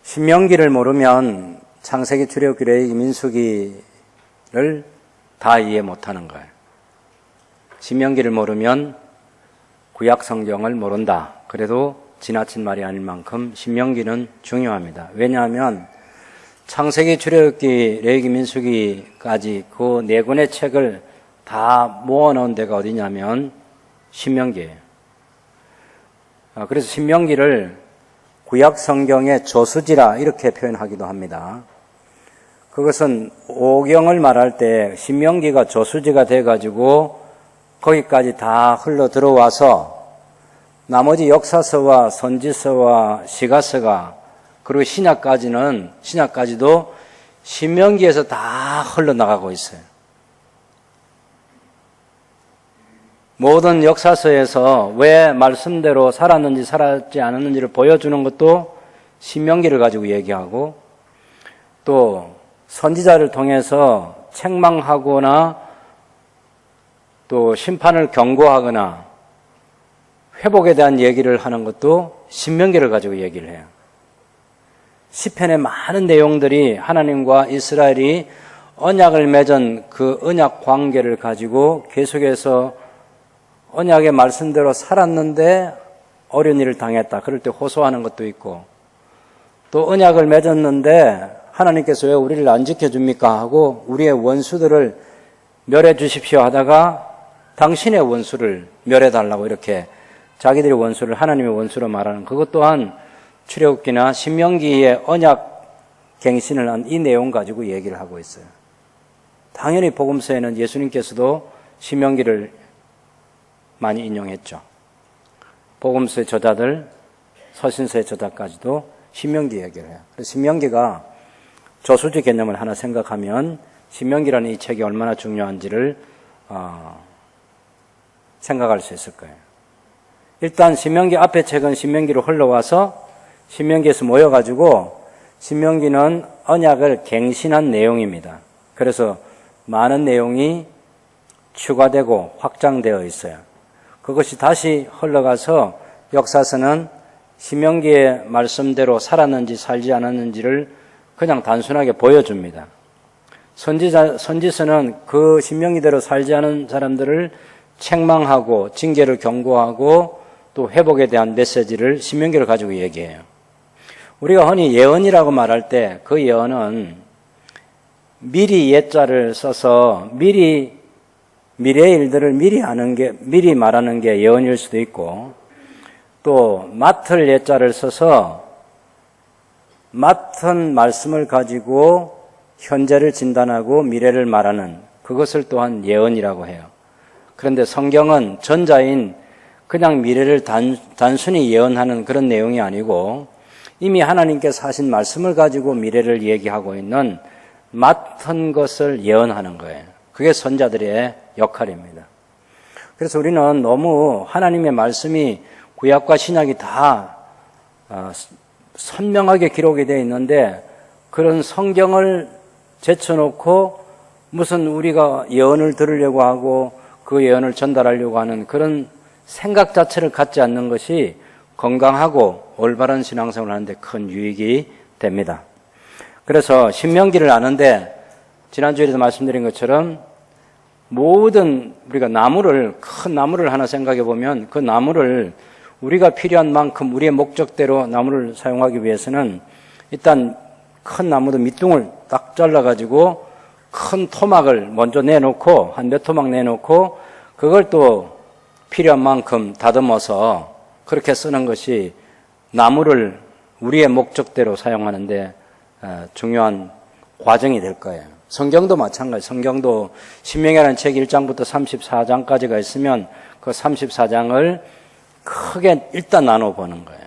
신명기를 모르면 창세기, 출애굽기, 레위기, 민수기를 다 이해 못하는 거예요. 신명기를 모르면 구약 성경을 모른다. 그래도 지나친 말이 아닐 만큼 신명기는 중요합니다. 왜냐하면 창세기, 출애굽기, 레위기, 민수기까지 그 네 권의 책을 다 모아놓은 데가 어디냐면 신명기예요. 그래서 신명기를 구약 성경의 저수지라 이렇게 표현하기도 합니다. 그것은 오경을 말할 때 신명기가 저수지가 돼가지고 거기까지 다 흘러 들어와서 나머지 역사서와 선지서와 시가서가 그리고 신약까지도 신명기에서 다 흘러나가고 있어요. 모든 역사서에서 왜 말씀대로 살았는지 살았지 않았는지를 보여주는 것도 신명기를 가지고 얘기하고, 또 선지자를 통해서 책망하거나 또 심판을 경고하거나 회복에 대한 얘기를 하는 것도 신명기를 가지고 얘기를 해요. 시편의 많은 내용들이 하나님과 이스라엘이 언약을 맺은 그 언약 관계를 가지고 계속해서 언약의 말씀대로 살았는데 어려운 일을 당했다. 그럴 때 호소하는 것도 있고, 또 언약을 맺었는데 하나님께서 왜 우리를 안 지켜줍니까 하고 우리의 원수들을 멸해 주십시오 하다가 당신의 원수를 멸해 달라고 이렇게 자기들의 원수를 하나님의 원수로 말하는, 그것 또한 출애굽기나 신명기의 언약 갱신을 한 이 내용 가지고 얘기를 하고 있어요. 당연히 복음서에는 예수님께서도 신명기를 많이 인용했죠. 복음서의 저자들, 서신서의 저자까지도 신명기 얘기를 해요. 그래서 신명기가 저수지 개념을 하나 생각하면 신명기라는 이 책이 얼마나 중요한지를 생각할 수 있을 거예요. 일단 신명기 앞에 책은 신명기로 흘러와서 신명기에서 모여가지고 신명기는 언약을 갱신한 내용입니다. 그래서 많은 내용이 추가되고 확장되어 있어요. 그것이 다시 흘러가서 역사서는 신명기의 말씀대로 살았는지 살지 않았는지를 그냥 단순하게 보여줍니다. 선지서는 그 신명기대로 살지 않은 사람들을 책망하고 징계를 경고하고 또 회복에 대한 메시지를 신명기를 가지고 얘기해요. 우리가 흔히 예언이라고 말할 때 그 예언은 미리 예자를 써서 미래의 일들을 미리 말하는 게 예언일 수도 있고, 또 맡을 예자를 써서 맡은 말씀을 가지고 현재를 진단하고 미래를 말하는, 그것을 또한 예언이라고 해요. 그런데 성경은 전자인 그냥 미래를 단순히 예언하는 그런 내용이 아니고 이미 하나님께서 하신 말씀을 가지고 미래를 얘기하고 있는 맡은 것을 예언하는 거예요. 그게 선자들의 역할입니다. 그래서 우리는 너무 하나님의 말씀이 구약과 신약이 다 선명하게 기록이 되어 있는데 그런 성경을 제쳐놓고 무슨 우리가 예언을 들으려고 하고 그 예언을 전달하려고 하는 그런 생각 자체를 갖지 않는 것이 건강하고 올바른 신앙생활을 하는데 큰 유익이 됩니다. 그래서 신명기를 아는데 지난주에도 말씀드린 것처럼 모든 우리가 큰 나무를 하나 생각해 보면 그 나무를 우리가 필요한 만큼 우리의 목적대로 나무를 사용하기 위해서는 일단 큰 나무도 밑둥을 딱 잘라가지고 큰 토막을 먼저 내놓고 한 몇 토막 내놓고 그걸 또 필요한 만큼 다듬어서 그렇게 쓰는 것이 나무를 우리의 목적대로 사용하는데 중요한 과정이 될 거예요. 성경도 마찬가지. 성경도 신명기라는 책 1장부터 34장까지가 있으면 그 34장을 크게 일단 나눠보는 거예요.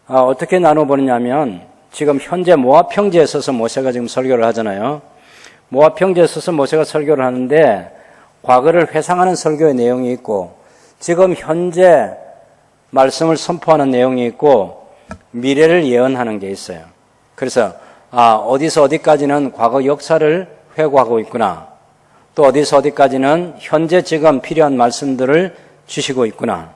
어떻게 나눠보느냐면 지금 현재 모압 평지에 서서 모세가 지금 설교를 하잖아요. 모압 평지에 서서 모세가 설교를 하는데 과거를 회상하는 설교의 내용이 있고 지금 현재 말씀을 선포하는 내용이 있고 미래를 예언하는 게 있어요. 그래서 어디서 어디까지는 과거 역사를 회고하고 있구나. 또 어디서 어디까지는 현재 지금 필요한 말씀들을 주시고 있구나.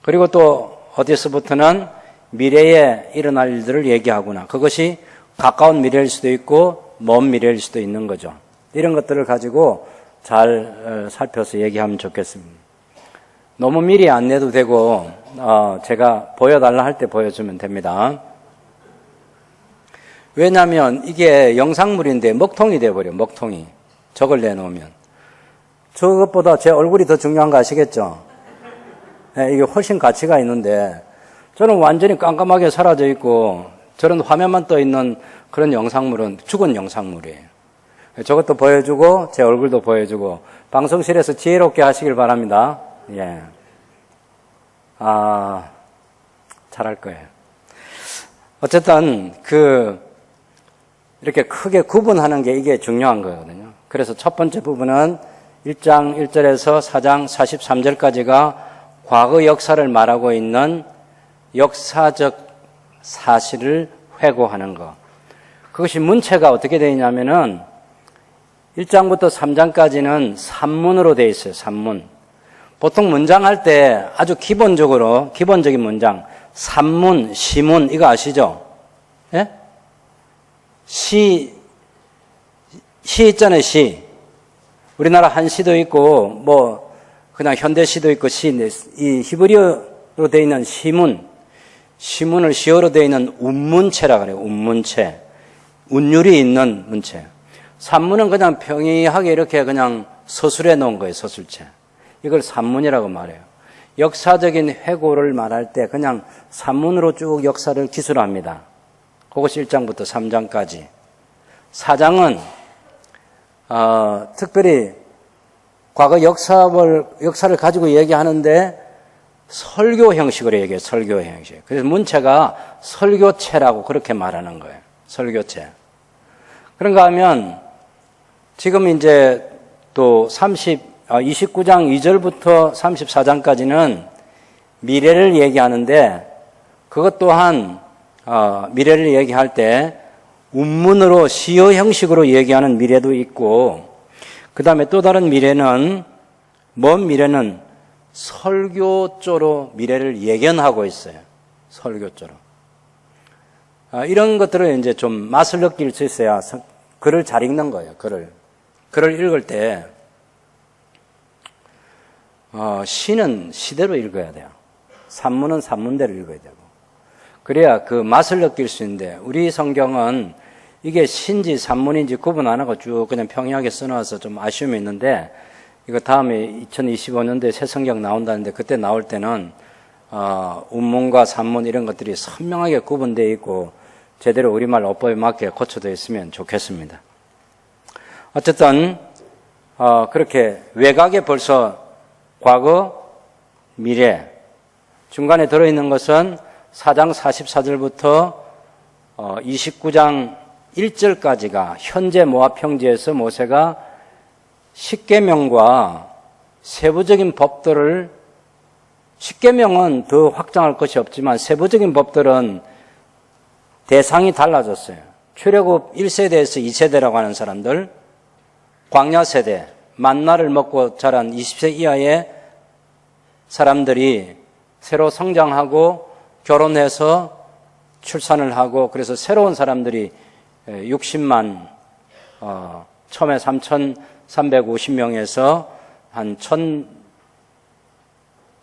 그리고 또 어디서부터는 미래에 일어날 일들을 얘기하구나. 그것이 가까운 미래일 수도 있고 먼 미래일 수도 있는 거죠. 이런 것들을 가지고 잘 살펴서 얘기하면 좋겠습니다. 너무 미리 안 내도 되고 제가 보여달라 할 때 보여주면 됩니다. 왜냐하면 이게 영상물인데 먹통이 돼버려요. 먹통이. 저걸 내놓으면. 저것보다 제 얼굴이 더 중요한 거 아시겠죠? 네, 이게 훨씬 가치가 있는데 저는 완전히 깜깜하게 사라져 있고 저런 화면만 떠 있는 그런 영상물은 죽은 영상물이에요. 저것도 보여주고 제 얼굴도 보여주고 방송실에서 지혜롭게 하시길 바랍니다. 예. 잘할 거예요. 어쨌든 이렇게 크게 구분하는 게 이게 중요한 거거든요. 그래서 첫 번째 부분은 1장 1절에서 4장 43절까지가 과거 역사를 말하고 있는 역사적 사실을 회고하는 것. 그것이 문체가 어떻게 되어 있냐면은 1장부터 3장까지는 산문으로 되어 있어요. 산문. 보통 문장할 때 아주 기본적인 문장, 산문, 시문 이거 아시죠? 예? 시 있잖아요. 시. 우리나라 한시도 있고 그냥 현대시도 있고 이 히브리어로 되어 있는 시문을 시어로 되어 있는 운문체라 그래요. 운문체. 운율이 있는 문체. 산문은 그냥 평이하게 이렇게 그냥 서술해 놓은 거예요. 서술체. 이걸 산문이라고 말해요. 역사적인 회고를 말할 때 그냥 산문으로 쭉 역사를 기술합니다. 그것이 1장부터 3장까지. 4장은 특별히 과거 역사를 가지고 얘기하는데 설교 형식으로 얘기해요. 설교 형식. 그래서 문체가 설교체라고 그렇게 말하는 거예요. 설교체. 그런가 하면 지금 이제 또 29장 2절부터 34장까지는 미래를 얘기하는데 그것 또한 미래를 얘기할 때 운문으로 시어 형식으로 얘기하는 미래도 있고 그 다음에 또 다른 미래는 먼 미래는 설교조로 미래를 예견하고 있어요. 설교조로. 이런 것들을 이제 좀 맛을 느낄 수 있어야 글을 잘 읽는 거예요. 글을 읽을 때 시는 시대로 읽어야 돼요. 산문은 산문대로 읽어야 되고 그래야 그 맛을 느낄 수 있는데 우리 성경은 이게 시인지 산문인지 구분 안 하고 쭉 그냥 평이하게 써놔서 좀 아쉬움이 있는데 이거 다음에 2025년도에 새 성경 나온다는데 그때 나올 때는 운문과 산문 이런 것들이 선명하게 구분되어 있고 제대로 우리말 어법에 맞게 고쳐져 있으면 좋겠습니다. 어쨌든 그렇게 외곽에 벌써 과거, 미래 중간에 들어있는 것은 4장 44절부터 29장 1절까지가 현재 모압 평지에서 모세가 십계명과 세부적인 법들을 십계명은 더 확장할 것이 없지만 세부적인 법들은 대상이 달라졌어요. 출애굽 1세대에서 2세대라고 하는 사람들, 광야 세대, 만나를 먹고 자란 20세 이하의 사람들이 새로 성장하고 결혼해서 출산을 하고 그래서 새로운 사람들이 60만 처음에 3,350명에서 한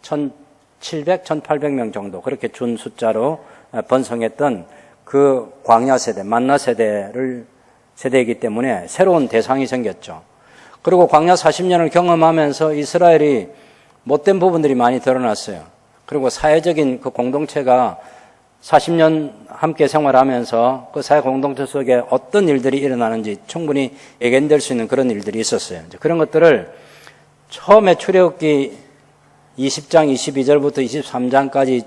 1,700, 1,800명 정도 그렇게 준 숫자로 번성했던 그 광야 세대, 만나 세대이기 때문에 새로운 대상이 생겼죠. 그리고 광야 40년을 경험하면서 이스라엘이 못된 부분들이 많이 드러났어요. 그리고 사회적인 그 공동체가 40년 함께 생활하면서 그 사회 공동체 속에 어떤 일들이 일어나는지 충분히 예견될 수 있는 그런 일들이 있었어요. 그런 것들을 처음에 출애굽기 20장 22절부터 23장까지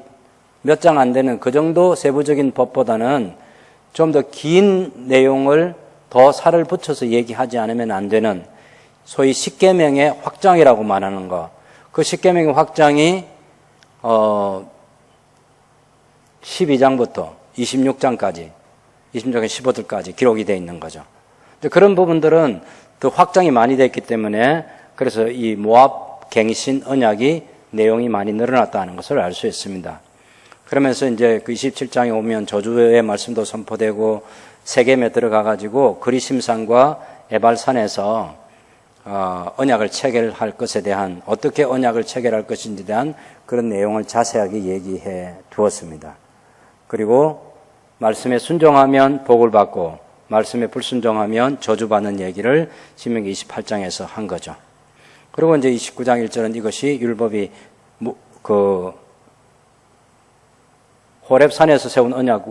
몇 장 안 되는 그 정도 세부적인 법보다는 좀 더 긴 내용을 더 살을 붙여서 얘기하지 않으면 안 되는 소위 십계명의 확장이라고 말하는 거. 그 십계명의 확장이 12장부터 26장까지 26장 15절까지 기록이 되어 있는 거죠. 그런 부분들은 더 확장이 많이 됐기 때문에 그래서 이 모압 갱신 언약이 내용이 많이 늘어났다는 것을 알 수 있습니다. 그러면서 이제 그 27장에 오면 저주의 말씀도 선포되고 세겜에 들어가가지고 그리심산과 에발산에서 언약을 체결할 것에 대한, 어떻게 언약을 체결할 것인지에 대한 그런 내용을 자세하게 얘기해 두었습니다. 그리고 말씀에 순종하면 복을 받고 말씀에 불순종하면 저주받는 얘기를 신명기 28장에서 한 거죠. 그리고 이제 29장 1절은 이것이 율법이 호렙산에서 세운 언약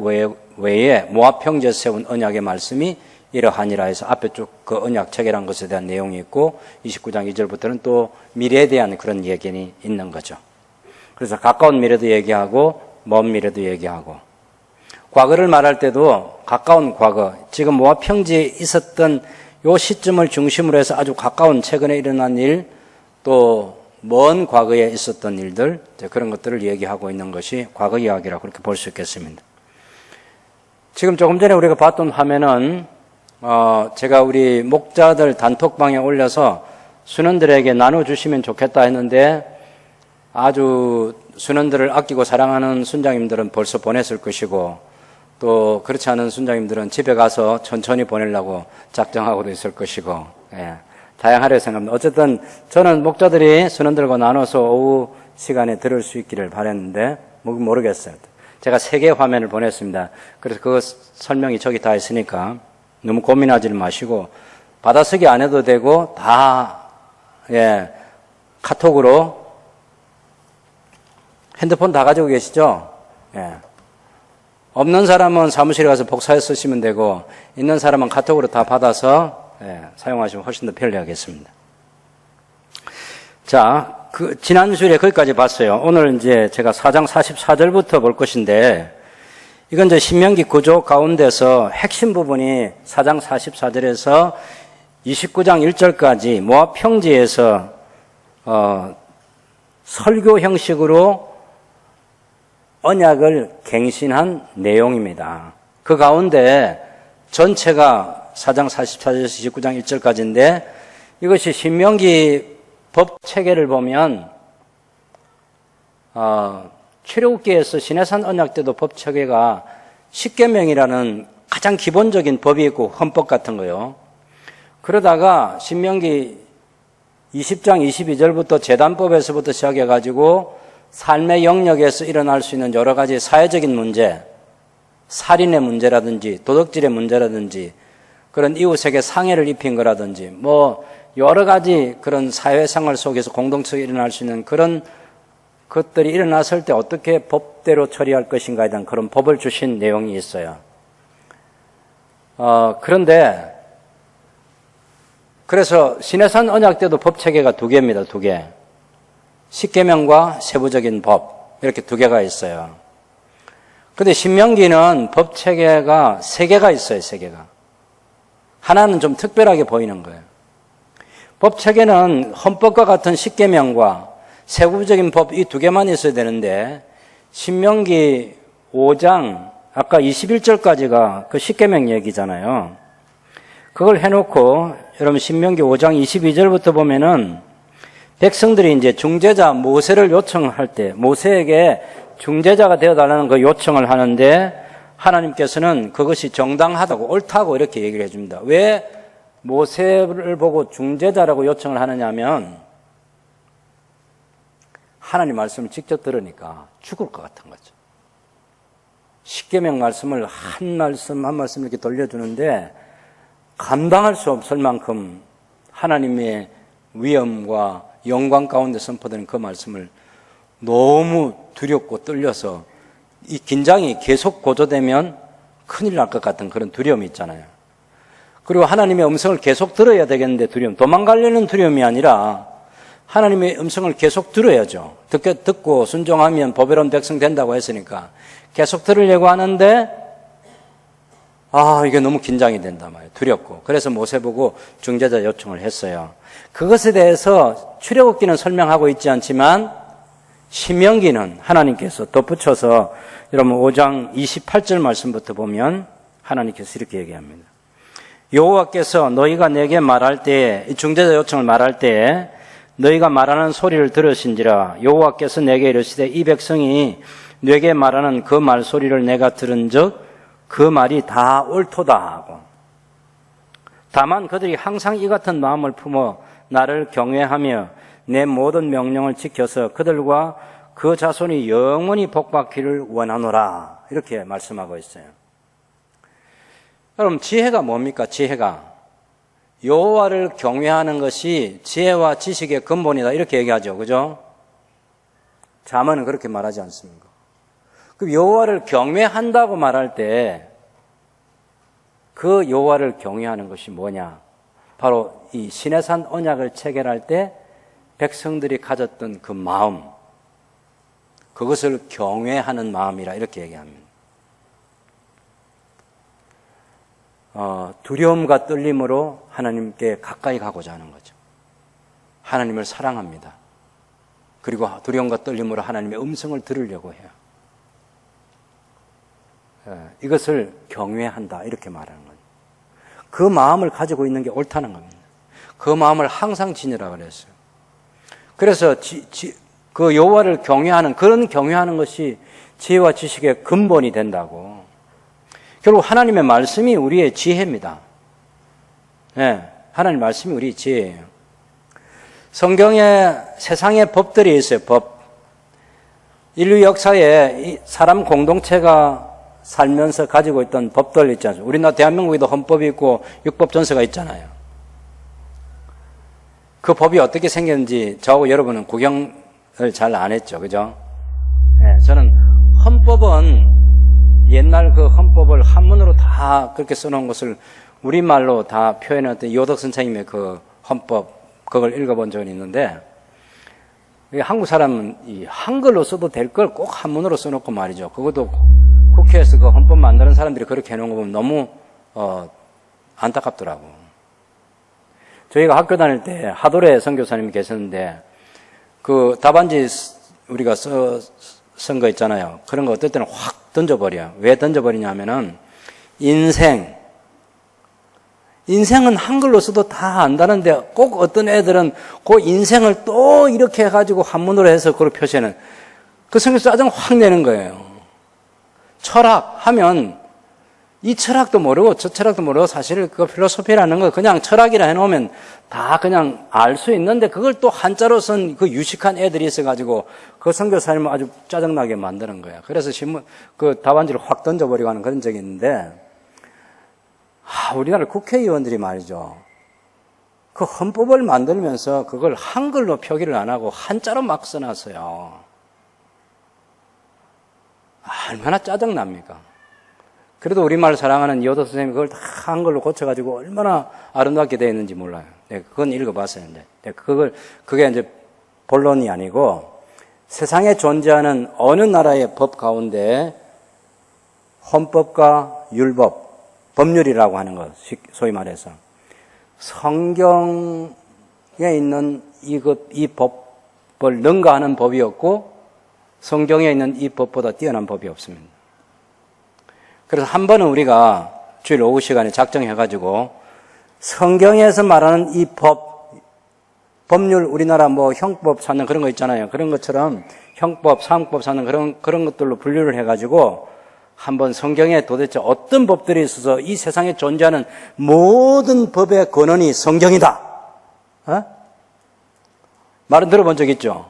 외에 모압 평지에서 세운 언약의 말씀이 이러하니라 해서 앞에 쭉 그 언약 체결한 것에 대한 내용이 있고 29장 2절부터는 또 미래에 대한 그런 얘기가 있는 거죠. 그래서 가까운 미래도 얘기하고 먼 미래도 얘기하고, 과거를 말할 때도 가까운 과거, 지금 모압 평지에 있었던 요 시점을 중심으로 해서 아주 가까운 최근에 일어난 일, 또 먼 과거에 있었던 일들, 그런 것들을 얘기하고 있는 것이 과거 이야기라고 그렇게 볼 수 있겠습니다. 지금 조금 전에 우리가 봤던 화면은 제가 우리 목자들 단톡방에 올려서 순원들에게 나눠주시면 좋겠다 했는데, 아주 순원들을 아끼고 사랑하는 순장님들은 벌써 보냈을 것이고, 또 그렇지 않은 순장님들은 집에 가서 천천히 보내려고 작정하고도 있을 것이고, 다양하려 생각합니다. 어쨌든 저는 목자들이 순원들과 나눠서 오후 시간에 들을 수 있기를 바랬는데 모르겠어요. 제가 3개의 화면을 보냈습니다. 그래서 그 설명이 저기 다 있으니까 너무 고민하지 마시고 받아쓰기 안 해도 되고 다 카톡으로, 핸드폰 다 가지고 계시죠? 없는 사람은 사무실에 가서 복사해 쓰시면 되고 있는 사람은 카톡으로 다 받아서 사용하시면 훨씬 더 편리하겠습니다. 자, 지난 주에 거기까지 봤어요. 오늘 이제 제가 4장 44절부터 볼 것인데, 이건 이제 신명기 구조 가운데서 핵심 부분이 4장 44절에서 29장 1절까지 모압 평지에서 설교 형식으로 언약을 갱신한 내용입니다. 그 가운데 전체가 4장 44절에서 29장 1절까지인데, 이것이 신명기 법 체계를 보면 출애굽기에서 시내산 언약 때도 법 체계가 십계명이라는 가장 기본적인 법이 있고 헌법 같은 거요. 그러다가 신명기 20장 22절부터 제단법에서부터 시작해가지고 삶의 영역에서 일어날 수 있는 여러 가지 사회적인 문제, 살인의 문제라든지 도덕질의 문제라든지 그런 이웃에게 상해를 입힌 거라든지 여러 가지 그런 사회생활 속에서 공동체에 일어날 수 있는 그런 것들이 일어났을 때 어떻게 법대로 처리할 것인가에 대한 그런 법을 주신 내용이 있어요. 그래서 시내산 언약 때도 법 체계가 2개입니다. 2개. 십계명과 세부적인 법, 이렇게 2개가 있어요. 그런데 신명기는 법 체계가 3개가 있어요. 3개가. 하나는 좀 특별하게 보이는 거예요. 법 체계는 헌법과 같은 십계명과 세부적인 법 이 2개만 있어야 되는데, 신명기 5장 아까 21절까지가 그 십계명 얘기잖아요. 그걸 해놓고 여러분 신명기 5장 22절부터 보면은 백성들이 이제 중재자 모세를 요청할 때 모세에게 중재자가 되어달라는 그 요청을 하는데, 하나님께서는 그것이 정당하다고 옳다고 이렇게 얘기를 해줍니다. 왜 모세를 보고 중재자라고 요청을 하느냐면, 하나님 말씀을 직접 들으니까 죽을 것 같은 거죠. 십계명 말씀을 한 말씀 한 말씀 이렇게 돌려주는데 감당할 수 없을 만큼 하나님의 위엄과 영광 가운데 선포되는 그 말씀을 너무 두렵고 떨려서 이 긴장이 계속 고조되면 큰일 날 것 같은 그런 두려움이 있잖아요. 그리고 하나님의 음성을 계속 들어야 되겠는데 두려움, 도망가려는 두려움이 아니라 하나님의 음성을 계속 들어야죠. 듣고 순종하면 보배로운 백성 된다고 했으니까 계속 들으려고 하는데 이게 너무 긴장이 된단 말이에요. 두렵고. 그래서 모세 보고 중재자 요청을 했어요. 그것에 대해서 출애굽기는 설명하고 있지 않지만 신명기는 하나님께서 덧붙여서 여러분 5장 28절 말씀부터 보면 하나님께서 이렇게 얘기합니다. 여호와께서 너희가 내게 말할 때에, 중재자 요청을 말할 때에 너희가 말하는 소리를 들으신지라. 여호와께서 내게 이르시되 이 백성이 내게 말하는 그 말소리를 내가 들은 적 그 말이 다 옳도다 하고, 다만 그들이 항상 이 같은 마음을 품어 나를 경외하며 내 모든 명령을 지켜서 그들과 그 자손이 영원히 복받기를 원하노라, 이렇게 말씀하고 있어요. 그럼 지혜가 뭡니까? 지혜가 여호와를 경외하는 것이 지혜와 지식의 근본이다, 이렇게 얘기하죠. 그죠? 잠언은 그렇게 말하지 않습니까? 그 여호와를 경외한다고 말할 때 그 여호와를 경외하는 것이 뭐냐? 바로 이 시내산 언약을 체결할 때 백성들이 가졌던 그 마음, 그것을 경외하는 마음이라 이렇게 얘기합니다. 두려움과 떨림으로 하나님께 가까이 가고자 하는 거죠. 하나님을 사랑합니다. 그리고 두려움과 떨림으로 하나님의 음성을 들으려고 해요. 이것을 경외한다, 이렇게 말하는 거예요. 그 마음을 가지고 있는 게 옳다는 겁니다. 그 마음을 항상 지니라 그랬어요. 그래서 그 여호와를 경외하는, 그런 경외하는 것이 지혜와 지식의 근본이 된다고. 결국 하나님의 말씀이 우리의 지혜입니다. 네, 하나님 말씀이 우리의 지혜예요. 성경에 세상의 법들이 있어요. 법. 인류 역사에 사람 공동체가 살면서 가지고 있던 법들 있지 않습니까? 우리나라 대한민국에도 헌법이 있고 율법전서가 있잖아요. 그 법이 어떻게 생겼는지 저하고 여러분은 구경을 잘 안 했죠. 그죠? 네, 저는 헌법은 옛날 그 헌법을 한문으로 다 그렇게 써놓은 것을 우리말로 다 표현했던 이호덕 선생님의 그 헌법, 그걸 읽어본 적은 있는데, 한국 사람은 이 한글로 써도 될 걸 꼭 한문으로 써놓고 말이죠. 그것도 국회에서 그 헌법 만드는 사람들이 그렇게 해놓은 거 보면 너무 안타깝더라고. 저희가 학교 다닐 때 하도래 선교사님이 계셨는데, 그 답안지 우리가 쓴 거 있잖아요. 그런 거 어떨 때는 확 던져버려. 왜 던져버리냐면은 인생은 한글로 써도 다 안다는데 꼭 어떤 애들은 그 인생을 또 이렇게 해가지고 한문으로 해서 그걸 표시하는, 그 성경에서 짜증 확 내는 거예요. 철학 하면 이 철학도 모르고 저 철학도 모르고 사실 그 필로소피라는 거 그냥 철학이라 해놓으면 다 그냥 알 수 있는데, 그걸 또 한자로 쓴 그 유식한 애들이 있어가지고 그 선교사님을 아주 짜증나게 만드는 거야. 그래서 신문 그 답안지를 확 던져버리고 하는 그런 적이 있는데, 우리나라 국회의원들이 말이죠, 그 헌법을 만들면서 그걸 한글로 표기를 안 하고 한자로 막 써놨어요. 얼마나 짜증납니까? 그래도 우리말 사랑하는 이호덕 선생님이 그걸 다 한글로 고쳐가지고 얼마나 아름답게 되어 있는지 몰라요. 네, 그건 읽어봤어요. 네, 그게 이제 본론이 아니고, 세상에 존재하는 어느 나라의 법 가운데 헌법과 율법, 법률이라고 하는 것, 소위 말해서 성경에 있는 이 법을 능가하는 법이 없고 성경에 있는 이 법보다 뛰어난 법이 없습니다. 그래서 한 번은 우리가 주일 오후 시간에 작정해가지고 성경에서 말하는 이 법률, 우리나라 뭐 형법 찾는 그런 거 있잖아요. 그런 것처럼 형법, 사항법 찾는 그런 것들로 분류를 해가지고 한번 성경에 도대체 어떤 법들이 있어서 이 세상에 존재하는 모든 법의 근원이 성경이다. 말은 들어본 적 있죠?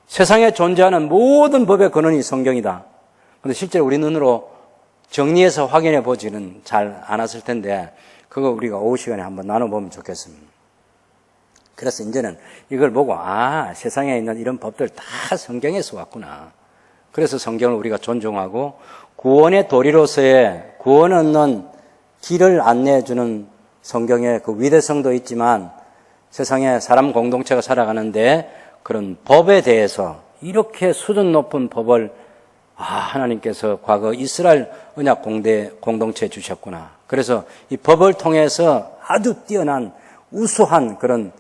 세상에 존재하는 모든 법의 근원이 성경이다. 그런데 실제 우리 눈으로 정리해서 확인해 보지는 잘 않았을 텐데, 그거 우리가 오후 시간에 한번 나눠보면 좋겠습니다. 그래서 이제는 이걸 보고, 세상에 있는 이런 법들 다 성경에서 왔구나. 그래서 성경을 우리가 존중하고 구원의 도리로서의 구원 얻는 길을 안내해주는 성경의 그 위대성도 있지만, 세상에 사람 공동체가 살아가는데 그런 법에 대해서 이렇게 수준 높은 법을 하나님께서 과거 이스라엘 언약 공동체에 주셨구나. 그래서 이 법을 통해서 아주 뛰어난 우수한 그런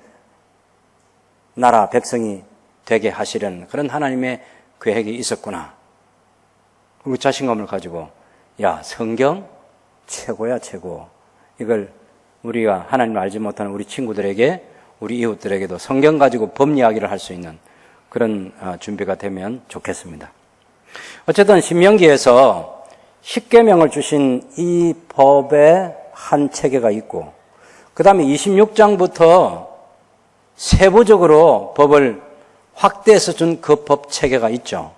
나라 백성이 되게 하시려는 그런 하나님의 계획이 있었구나. 그리고 자신감을 가지고, 성경 최고야, 최고. 이걸 우리가 하나님을 알지 못하는 우리 친구들에게, 우리 이웃들에게도 성경 가지고 법 이야기를 할 수 있는 그런 준비가 되면 좋겠습니다. 어쨌든 신명기에서 십계명을 주신 이 법의 한 체계가 있고, 그 다음에 26장부터 세부적으로 법을 확대해서 준 그 법 체계가 있죠.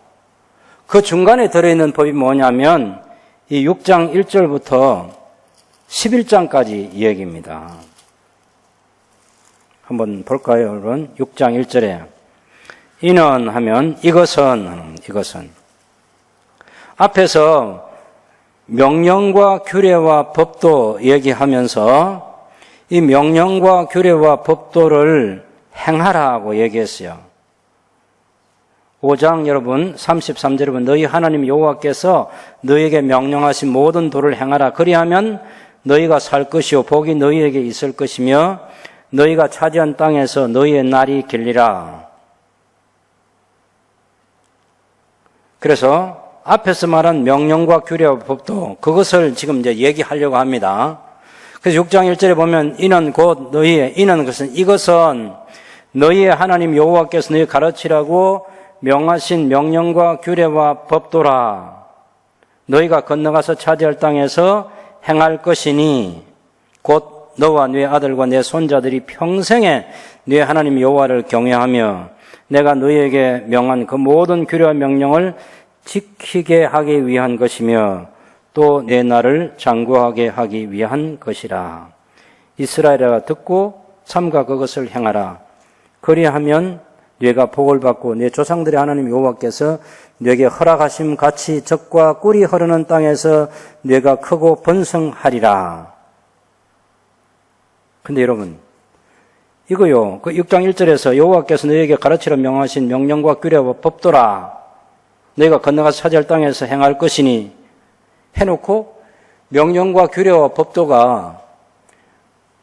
그 중간에 들어있는 법이 뭐냐면 이 6장 1절부터 11장까지 이야기입니다. 한번 볼까요, 여러분? 6장 1절에 이는 하면 이것은 앞에서 명령과 규례와 법도 얘기하면서 이 명령과 규례와 법도를 행하라고 얘기했어요. 5장 여러분 33절 여러분 너희 하나님 여호와께서 너희에게 명령하신 모든 도를 행하라. 그리하면 너희가 살 것이요 복이 너희에게 있을 것이며 너희가 차지한 땅에서 너희의 날이 길리라. 그래서 앞에서 말한 명령과 규례와 법도 그것을 지금 이제 얘기하려고 합니다. 그래서 6장 1절에 보면 이는 곧 너희의 이것은 너희의 하나님 여호와께서 너희 가르치라고 명하신 명령과 규례와 법도라. 너희가 건너가서 차지할 땅에서 행할 것이니 곧 너와 네 아들과 네 손자들이 평생에 네 하나님 여호와를 경외하며 내가 너희에게 명한 그 모든 규례와 명령을 지키게 하기 위한 것이며 또 내 날을 장구하게 하기 위한 것이라. 이스라엘아 듣고 삼가 그것을 행하라. 그리하면 네가 복을 받고 네 조상들의 하나님 여호와께서 네게 허락하심 같이 젖과 꿀이 흐르는 땅에서 네가 크고 번성하리라. 근데 여러분 이거요, 그 6장 1절에서 여호와께서 너희에게 가르치라 명하신 명령과 규례와 법도라. 너희가 건너가서 차지할 땅에서 행할 것이니 해놓고 명령과 규례와 법도가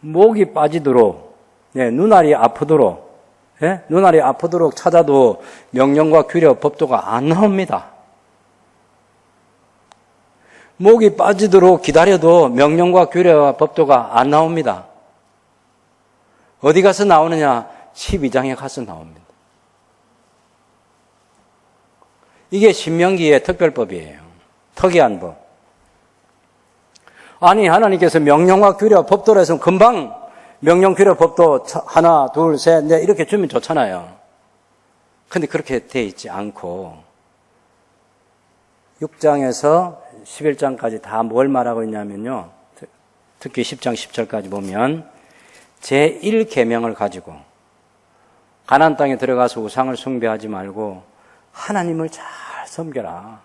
목이 빠지도록, 눈알이 아프도록, 눈알이 아프도록 찾아도 명령과 규례와 법도가 안 나옵니다. 목이 빠지도록 기다려도 명령과 규례와 법도가 안 나옵니다. 어디 가서 나오느냐? 12장에 가서 나옵니다. 이게 신명기의 특별법이에요. 특이한 법. 아니 하나님께서 명령과 규례와 법도로 해서 금방 명령, 규례, 법도 하나, 둘, 셋, 넷 이렇게 주면 좋잖아요. 근데 그렇게 돼 있지 않고 6장에서 11장까지 다 뭘 말하고 있냐면요. 특히 10장 10절까지 보면 제1계명을 가지고 가나안 땅에 들어가서 우상을 숭배하지 말고 하나님을 잘 섬겨라.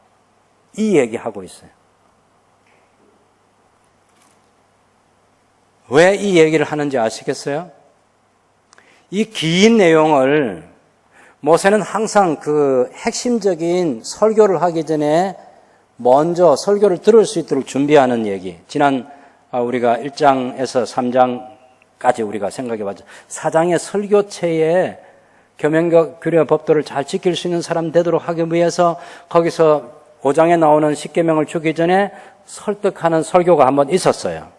이 얘기하고 있어요. 왜 이 얘기를 하는지 아시겠어요? 이 긴 내용을 모세는 항상 그 핵심적인 설교를 하기 전에 먼저 설교를 들을 수 있도록 준비하는 얘기. 지난 우리가 1장에서 3장까지 우리가 생각해 봤죠. 4장의 설교체에 계명과 규례와 법도를 잘 지킬 수 있는 사람 되도록 하기 위해서 거기서 5장에 나오는 10계명을 주기 전에 설득하는 설교가 한번 있었어요.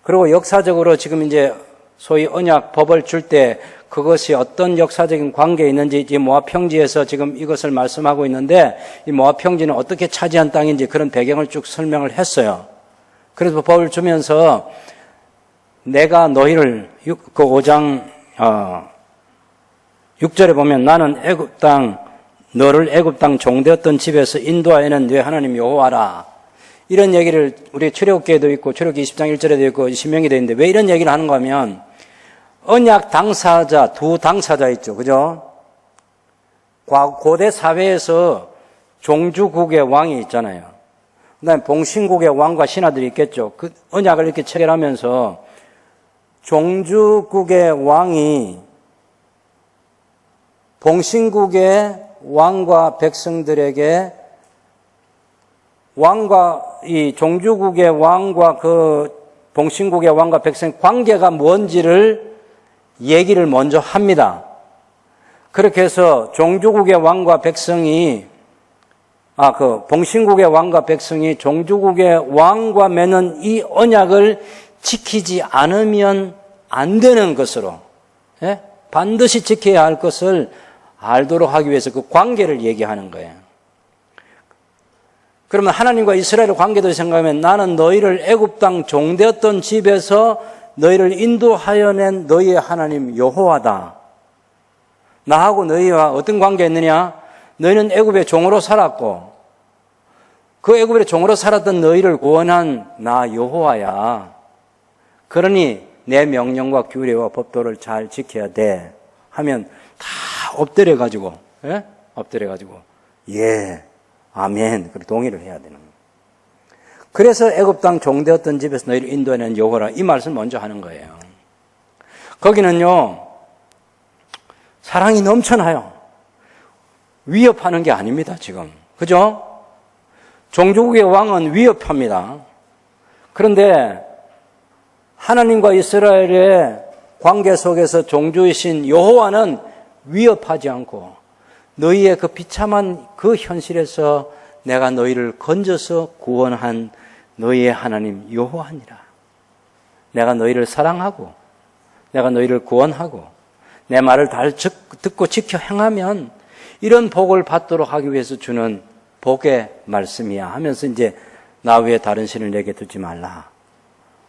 그리고 역사적으로 지금 이제 소위 언약 법을 줄 때 그것이 어떤 역사적인 관계에 있는지 이 모압 평지에서 지금 이것을 말씀하고 있는데 이 모압 평지는 어떻게 차지한 땅인지 그런 배경을 쭉 설명을 했어요. 그래서 법을 주면서 내가 너희를 그 5장 6절에 보면 나는 애굽 땅 너를 애굽 땅 종되었던 집에서 인도하여는 네 하나님 여호와라. 이런 얘기를 우리 출애굽기에도 있고 출애굽기 20장 1절에도 있고 신명기에도 있는데 왜 이런 얘기를 하는가 하면 언약 당사자, 두 당사자 있죠. 그죠? 고대 사회에서 종주국의 왕이 있잖아요. 그 다음에 봉신국의 왕과 신하들이 있겠죠. 그 언약을 이렇게 체결하면서 종주국의 왕이 봉신국의 왕과 백성들에게 이 종주국의 왕과 그 봉신국의 왕과 백성의 관계가 뭔지를 얘기를 먼저 합니다. 그렇게 해서 종주국의 왕과 백성이 봉신국의 왕과 백성이 종주국의 왕과 맺는 이 언약을 지키지 않으면 안 되는 것으로, 반드시 지켜야 할 것을 알도록 하기 위해서 그 관계를 얘기하는 거예요. 그러면 하나님과 이스라엘의 관계도 생각하면 나는 너희를 애굽 땅 종되었던 집에서 너희를 인도하여 낸 너희의 하나님 여호와다. 나하고 너희와 어떤 관계였느냐? 너희는 애굽의 종으로 살았고 그 애굽의 종으로 살았던 너희를 구원한 나 여호와야. 그러니 내 명령과 규례와 법도를 잘 지켜야 돼 하면 다 엎드려가지고 예, 아멘 그렇게 동의를 해야 되는 거예요. 그래서 애굽 땅 종되었던 집에서 너희를 인도하는 여호와라 이 말씀을 먼저 하는 거예요. 거기는요 사랑이 넘쳐나요. 위협하는 게 아닙니다 지금. 그죠? 종주국의 왕은 위협합니다. 그런데 하나님과 이스라엘의 관계 속에서 종주이신 여호와는 위협하지 않고 너희의 그 비참한 그 현실에서 내가 너희를 건져서 구원한 너희의 하나님 여호와니라. 내가 너희를 사랑하고 내가 너희를 구원하고 내 말을 잘 듣고 지켜 행하면 이런 복을 받도록 하기 위해서 주는 복의 말씀이야 하면서 이제 나 외에 다른 신을 내게 두지 말라.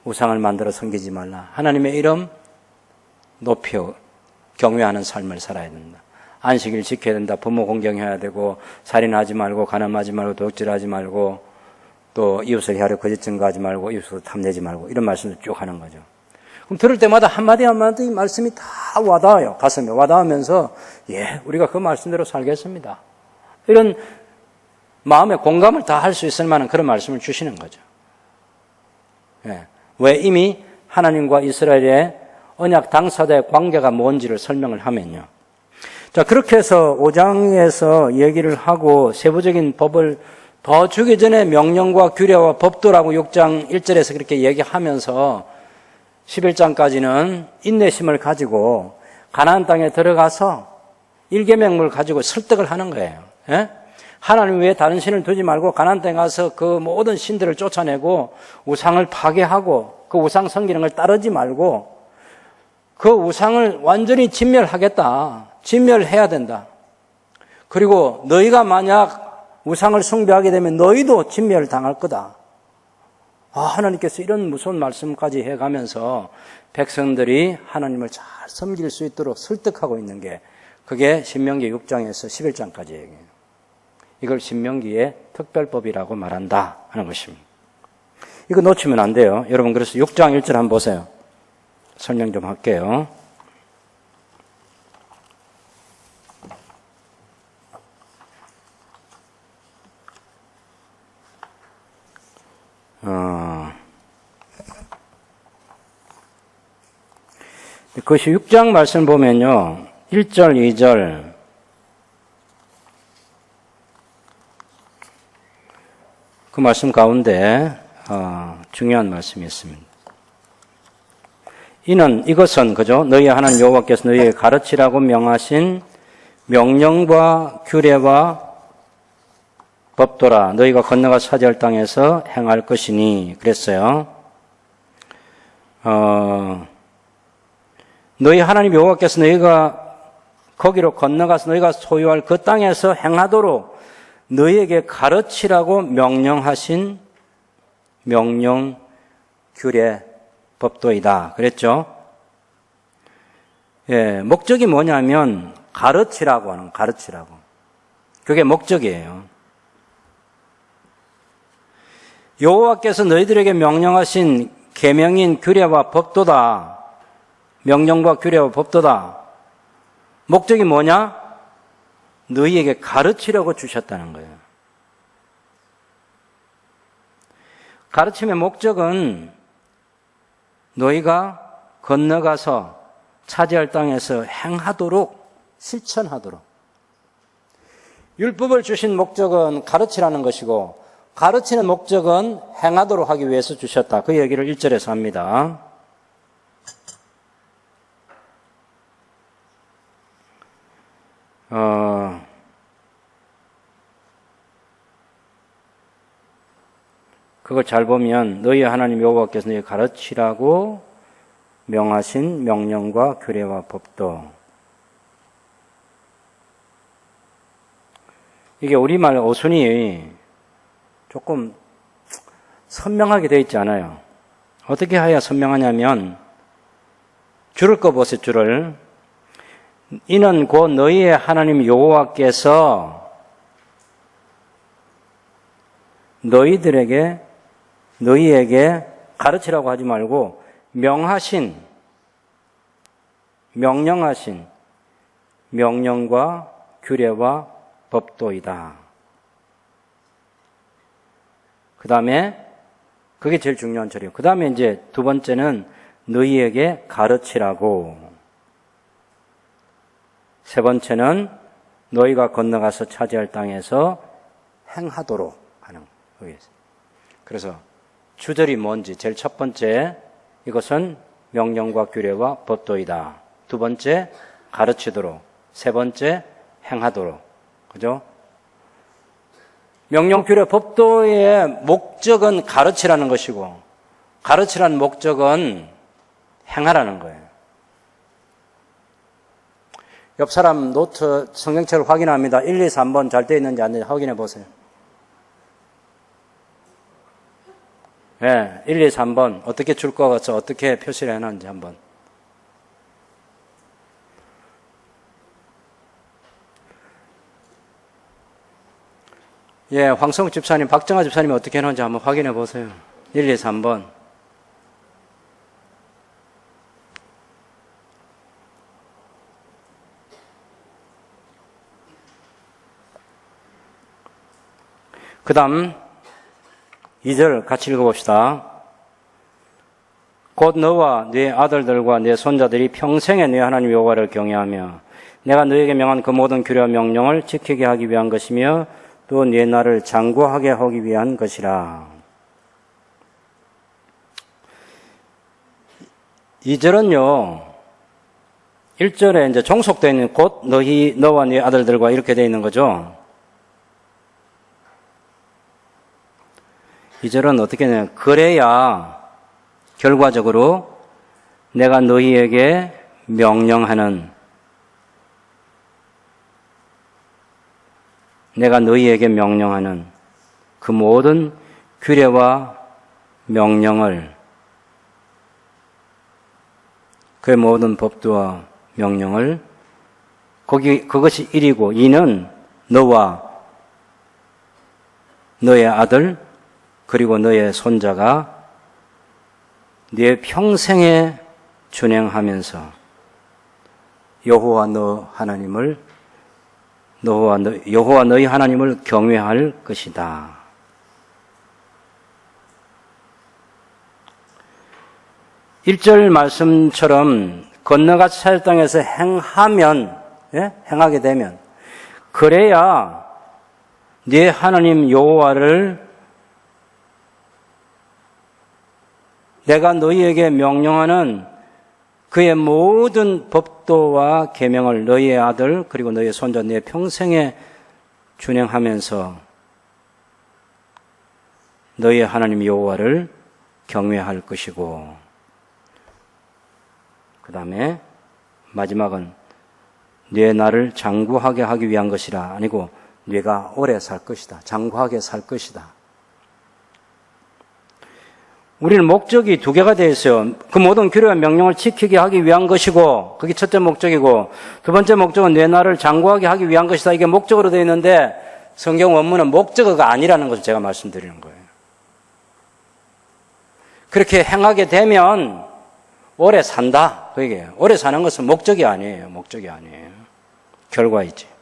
우상을 만들어 섬기지 말라. 하나님의 이름 높이 경외하는 삶을 살아야 된다. 안식일 지켜야 된다. 부모 공경해야 되고 살인하지 말고 가늠하지 말고 도둑질하지 말고 또 이웃을 해하려 거짓 증거하지 말고 이웃을 탐내지 말고 이런 말씀을 쭉 하는 거죠. 그럼 들을 때마다 한마디 한마디 말씀이 다 와닿아요. 가슴에 와닿으면서 예, 우리가 그 말씀대로 살겠습니다. 이런 마음의 공감을 다 할 수 있을 만한 그런 말씀을 주시는 거죠. 예. 왜 이미 하나님과 이스라엘의 언약 당사자의 관계가 뭔지를 설명을 하면요. 자, 그렇게 해서 5장에서 얘기를 하고 세부적인 법을 더 주기 전에 명령과 규례와 법도라고 6장 1절에서 그렇게 얘기하면서 11장까지는 인내심을 가지고 가나안 땅에 들어가서 일계명을 가지고 설득을 하는 거예요. 예? 하나님 외에 다른 신을 두지 말고 가나안 땅에 가서 그 모든 신들을 쫓아내고 우상을 파괴하고 그 우상 섬기는 걸 따르지 말고 그 우상을 완전히 진멸하겠다. 진멸해야 된다. 그리고 너희가 만약 우상을 숭배하게 되면 너희도 진멸을 당할 거다. 하나님께서 이런 무서운 말씀까지 해가면서 백성들이 하나님을 잘 섬길 수 있도록 설득하고 있는 게 그게 신명기 6장에서 11장까지 얘기해요. 이걸 신명기의 특별법이라고 말한다 하는 것입니다. 이거 놓치면 안 돼요. 여러분 그래서 6장 1절 한번 보세요. 설명 좀 할게요. 그것이 6장 말씀 보면요. 1절, 2절 그 말씀 가운데 중요한 말씀이 있습니다. 이것은 그죠? 너희 하나님 여호와께서 너희에게 가르치라고 명하신 명령과 규례와 법도라 너희가 건너가 차지할 땅에서 행할 것이니 그랬어요. 너희 하나님 여호와께서 너희가 거기로 건너가서 너희가 소유할 그 땅에서 행하도록 너희에게 가르치라고 명령하신 명령, 규례, 법도이다. 그랬죠? 예, 목적이 뭐냐면 가르치라고 하는 가르치라고. 그게 목적이에요. 여호와께서 너희들에게 명령하신 계명인 규례와 법도다. 명령과 규례와 법도다. 목적이 뭐냐? 너희에게 가르치려고 주셨다는 거예요. 가르침의 목적은 너희가 건너가서 차지할 땅에서 행하도록, 실천하도록. 율법을 주신 목적은 가르치라는 것이고 가르치는 목적은 행하도록 하기 위해서 주셨다. 그 얘기를 1절에서 합니다. 그걸 잘 보면 너희 하나님 여호와께서 너희 가르치라고 명하신 명령과 규례와 법도. 이게 우리말 어순이 조금 선명하게 되어 있지 않아요. 어떻게 해야 선명하냐면 줄을 꺼보세요. 줄을. 이는 곧 너희의 하나님 여호와께서 너희에게 가르치라고 하지 말고 명령하신 명령과 규례와 법도이다. 그 다음에 그게 제일 중요한 절이에요. 그 다음에 이제 두 번째는 너희에게 가르치라고. 세 번째는 너희가 건너가서 차지할 땅에서 행하도록 하는 거예요. 그래서 주절이 뭔지 제일 첫 번째 이것은 명령과 규례와 법도이다. 두 번째 가르치도록. 세 번째 행하도록. 그죠? 명령, 규례, 법도의 목적은 가르치라는 것이고 가르치라는 목적은 행하라는 거예요. 옆 사람 노트 성경책을 확인합니다. 1, 2, 3번 잘 되어 있는지 안 되는지 확인해 보세요. 네, 1, 2, 3번 어떻게 줄 거 같아서 어떻게 표시를 해놨는지 한번. 예, 황성욱 집사님, 박정아 집사님이 어떻게 해놓은지 한번 확인해 보세요. 1, 2, 3번. 그 다음 2절 같이 읽어봅시다. 곧 너와 네 아들들과 네 손자들이 평생에 네 하나님 여호와를 경외하며 내가 너에게 명한 그 모든 규례와 명령을 지키게 하기 위한 것이며 또 네 나를 장구하게 하기 위한 것이라. 2절은요, 1절에 이제 종속되어 있는 곧 너와 네 아들들과 이렇게 되어 있는 거죠. 2절은 어떻게 되냐. 그래야 결과적으로 내가 너희에게 명령하는 그 모든 규례와 명령을, 그 모든 법도와 명령을, 그것이 1이고 2는 너와 너의 아들 그리고 너의 손자가 네 평생에 준행하면서 여호와 너희 하나님을 경외할 것이다. (1절) 말씀처럼 건너가서 살 땅에서 행하게 되면 그래야 네 하나님 여호와를 내가 너희에게 명령하는 그의 모든 법도와 계명을 너희의 아들 그리고 너희의 손자 내 평생에 준행하면서 너희의 하나님 여호와를 경외할 것이고, 그 다음에 마지막은 네 나를 장구하게 하기 위한 것이라. 아니고 네가 오래 살 것이다. 장구하게 살 것이다. 우리는 목적이 두 개가 되어 있어요. 그 모든 규례와 명령을 지키게 하기 위한 것이고, 그게 첫째 목적이고, 두 번째 목적은 내 나를 장구하게 하기 위한 것이다. 이게 목적으로 되어 있는데 성경 원문은 목적어가 아니라는 것을 제가 말씀드리는 거예요. 그렇게 행하게 되면 오래 산다. 그 얘기예요. 오래 사는 것은 목적이 아니에요. 목적이 아니에요. 결과이지.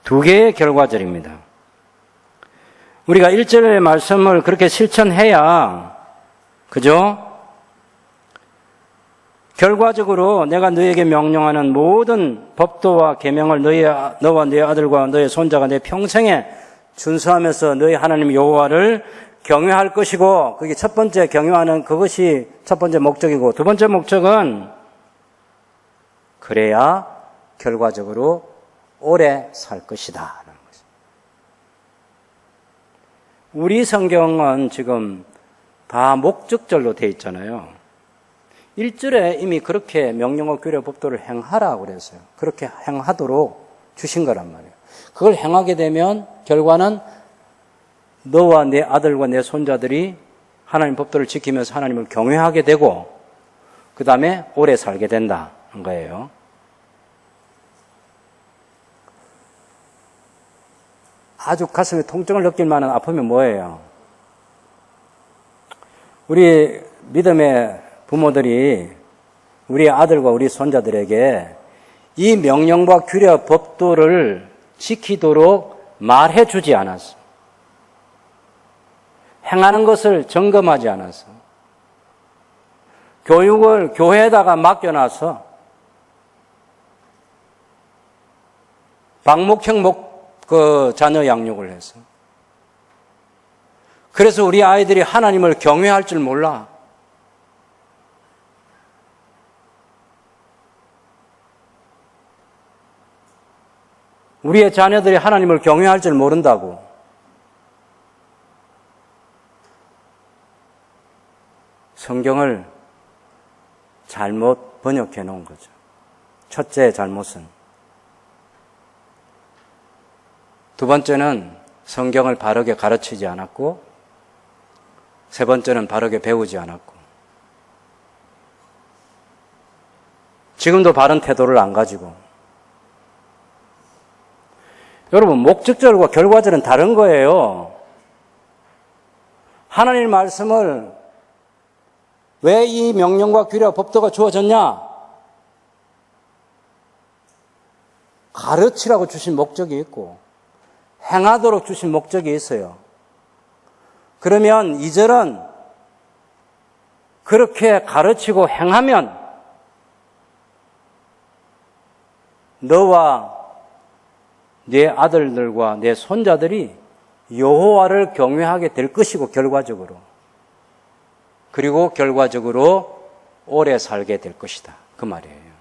두 개의 결과절입니다. 우리가 1절의 말씀을 그렇게 실천해야, 그죠? 결과적으로 내가 너에게 명령하는 모든 법도와 계명을 너와 네 아들과 너의 손자가 내 평생에 준수하면서 너희 하나님 여호와를 경외할 것이고, 그게 첫 번째 경외하는 그것이 첫 번째 목적이고, 두 번째 목적은 그래야 결과적으로 오래 살 것이다 라는 것입니다. 우리 성경은 지금 다 목적절로 되어 있잖아요. 1절에 이미 그렇게 명령과 규례 법도를 행하라고 그랬어요. 그렇게 행하도록 주신 거란 말이에요. 그걸 행하게 되면 결과는 너와 내 아들과 내 손자들이 하나님 법도를 지키면서 하나님을 경외하게 되고 그 다음에 오래 살게 된다는 거예요. 아주 가슴에 통증을 느낄 만한 아픔이 뭐예요? 우리 믿음의 부모들이 우리 아들과 우리 손자들에게 이 명령과 규례와 법도를 지키도록 말해 주지 않았어. 행하는 것을 점검하지 않았어. 교육을 교회에다가 맡겨놔서 방목형 자녀 양육을 했어. 그래서 우리 아이들이 하나님을 경외할 줄 몰라. 우리의 자녀들이 하나님을 경외할 줄 모른다고. 성경을 잘못 번역해 놓은 거죠. 첫째 잘못은. 두 번째는 성경을 바르게 가르치지 않았고, 세 번째는 바르게 배우지 않았고, 지금도 바른 태도를 안 가지고. 여러분, 목적절과 결과절은 다른 거예요. 하나님의 말씀을 왜 이 명령과 규례와 법도가 주어졌냐? 가르치라고 주신 목적이 있고 행하도록 주신 목적이 있어요. 그러면 2절은 그렇게 가르치고 행하면 너와 네 아들들과 네 손자들이 여호와를 경외하게 될 것이고 결과적으로. 그리고 결과적으로 오래 살게 될 것이다. 그 말이에요.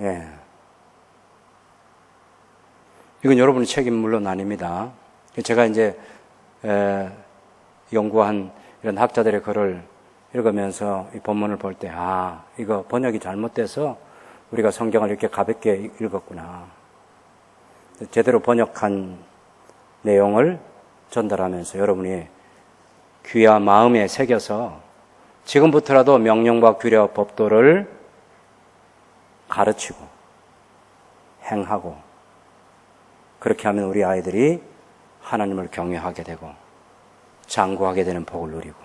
예. 이건 여러분의 책임 물론 아닙니다. 제가 이제 연구한 이런 학자들의 글을 읽으면서 이 본문을 볼 때, 이거 번역이 잘못돼서 우리가 성경을 이렇게 가볍게 읽었구나. 제대로 번역한 내용을 전달하면서 여러분이 귀와 마음에 새겨서 지금부터라도 명령과 규례와 법도를 가르치고 행하고 그렇게 하면 우리 아이들이 하나님을 경외하게 되고 장구하게 되는 복을 누리고